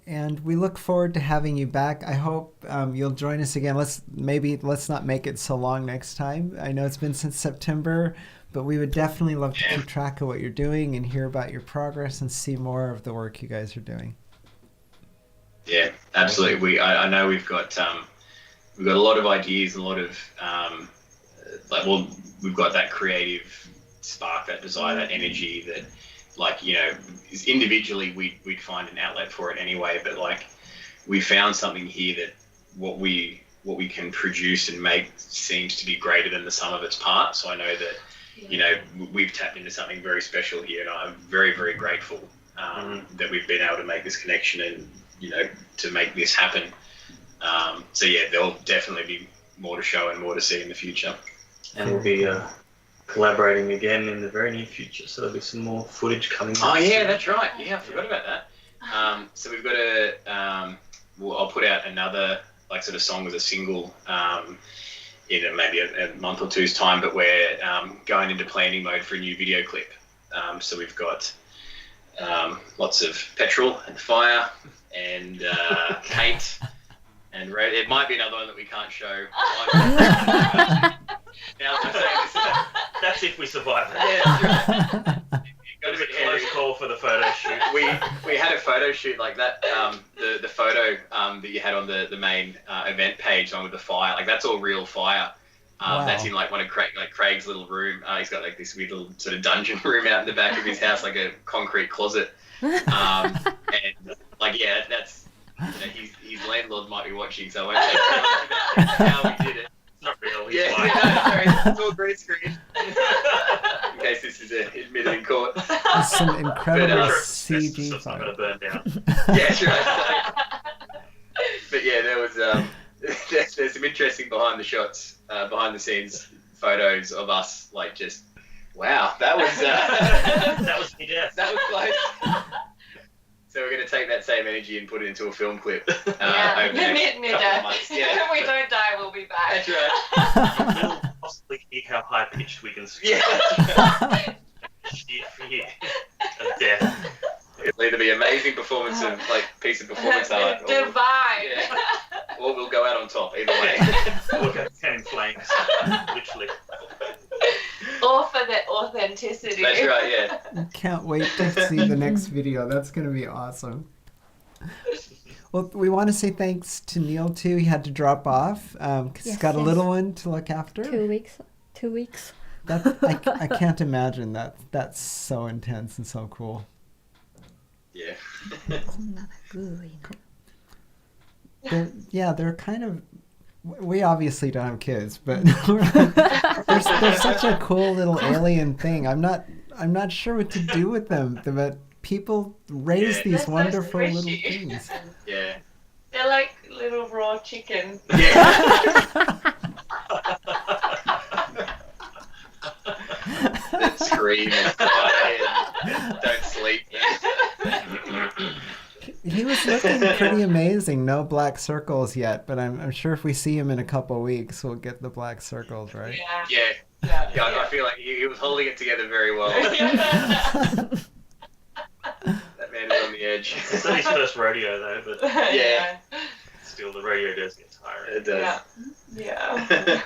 And we look forward to having you back. I hope you'll join us again. Let's not make it so long next time. I know it's been since September, but we would definitely love to keep track of what you're doing and hear about your progress and see more of the work you guys are doing. Yeah, absolutely. I know we've got a lot of ideas and a lot of we've got that creative spark, that desire, that energy that, like, you know, individually we'd find an outlet for it anyway, but like we found something here that what we can produce and make seems to be greater than the sum of its parts. So I know that, you know, we've tapped into something very special here, and I'm very, very grateful that we've been able to make this connection and, you know, to make this happen. So yeah, there'll definitely be more to show and more to see in the future. And we'll be collaborating again in the very near future, so there'll be some more footage coming out. Oh yeah, that's right. Yeah, I forgot about that. So we've got I'll put out another like sort of song as a single in maybe a month or two's time, but we're going into planning mode for a new video clip. So we've got lots of petrol and fire and Kate and Red. It might be another one that we can't show. Now I'm saying this, That's if we survive it. yeah, that's right. Got a bit close call for the photo shoot. We had a photo shoot like that. The photo that you had on the main event page, on with the fire, like that's all real fire. Wow. That's in like one of Craig's little room. He's got like this weird little sort of dungeon room out in the back of his house, like a concrete closet. And like, yeah, that's, you know, his landlord might be watching, so I won't say how we did it. It's not real. Yeah, sorry, it's all green screen. In case this is admitted in court. There's some incredible But, CG It's not fire. going to burn down. Yeah, that's right. But yeah, there was there's some interesting behind the scenes photos of us, like, just wow, that was That was me, yeah. that was close. So we're going to take that same energy and put it into a film clip. Over the Yeah, next near couple of death. months. Yeah. If we don't die, we'll be back. That's right. We'll possibly hear how high pitched we can scream. Yeah. Sheer fear of death. It'll either be amazing performance of piece of performance art, Divine. yeah, or we'll go out on top. Either way. Look at 10 flames, literally. Or for the authenticity. That's right. Yeah. Can't wait to see the next video. That's going to be awesome. Well, we want to say thanks to Neil too. He had to drop off because he's Yes, got a yes. little one to look after. 2 weeks. 2 weeks. I can't imagine that. That's so intense and so cool. Yeah. They're kind of. We obviously don't have kids, but they're such a cool little alien thing. I'm not sure what to do with them, but people raise Yeah. these They're so wonderful little squishy. things. Yeah. They're like little raw chicken. Yeah. That scream and cry and don't sleep. He was looking pretty amazing. No black circles yet, but I'm sure if we see him in a couple of weeks, we'll get the black circles, right? Yeah. Yeah. Yeah, I feel like he was holding it together very well. That man is on the edge. It's not his first rodeo, though, but Yeah. still, the rodeo does get tiring. It does. Yeah.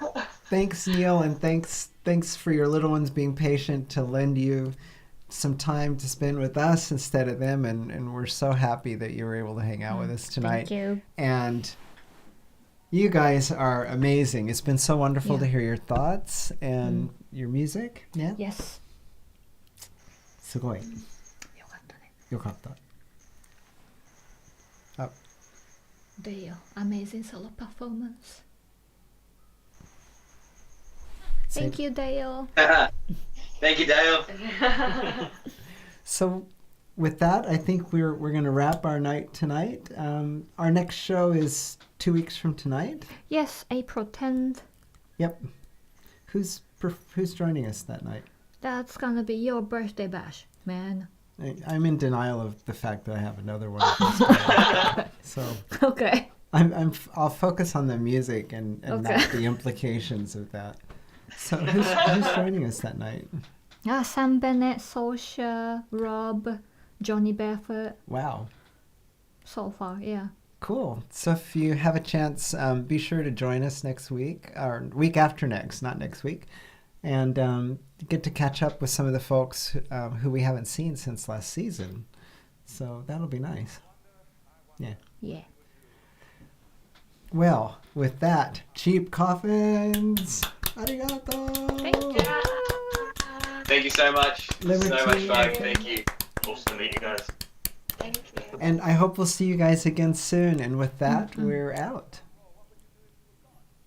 Thanks, Neil, and thanks for your little ones being patient to lend you some time to spend with us instead of them, and we're so happy that you were able to hang out with us tonight. Thank you. And you guys are amazing. It's been so wonderful to hear your thoughts and your music. Yeah. Yes. すごい。よかったね。よかった。The amazing solo performance. Say- Thank you, Dale. Thank you, Dale. So, with that, I think we're going to wrap our night tonight. Our next show is 2 weeks from tonight. Yes, April 10th. Yep. Who's joining us that night? That's gonna be your birthday bash, man. I'm in denial of the fact that I have another one. Of those so Okay. I'll focus on the music and Okay. not the implications of that. So who's joining us that night? Sam Bennett, Sosha, Rob, Johnny Barefoot. Wow. so far. Yeah. Cool. So if you have a chance, be sure to join us next week, or week after next, not next week, and get to catch up with some of the folks who we haven't seen since last season. So that'll be nice. Yeah. Yeah. Well, with that, Cheap Coffins. Arigato. Thank you so much. Liberty. So much fun. Thank you. Awesome to meet you guys. Thank you. And I hope we'll see you guys again soon. And with that, we're out.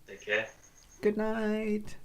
Take care. Good night.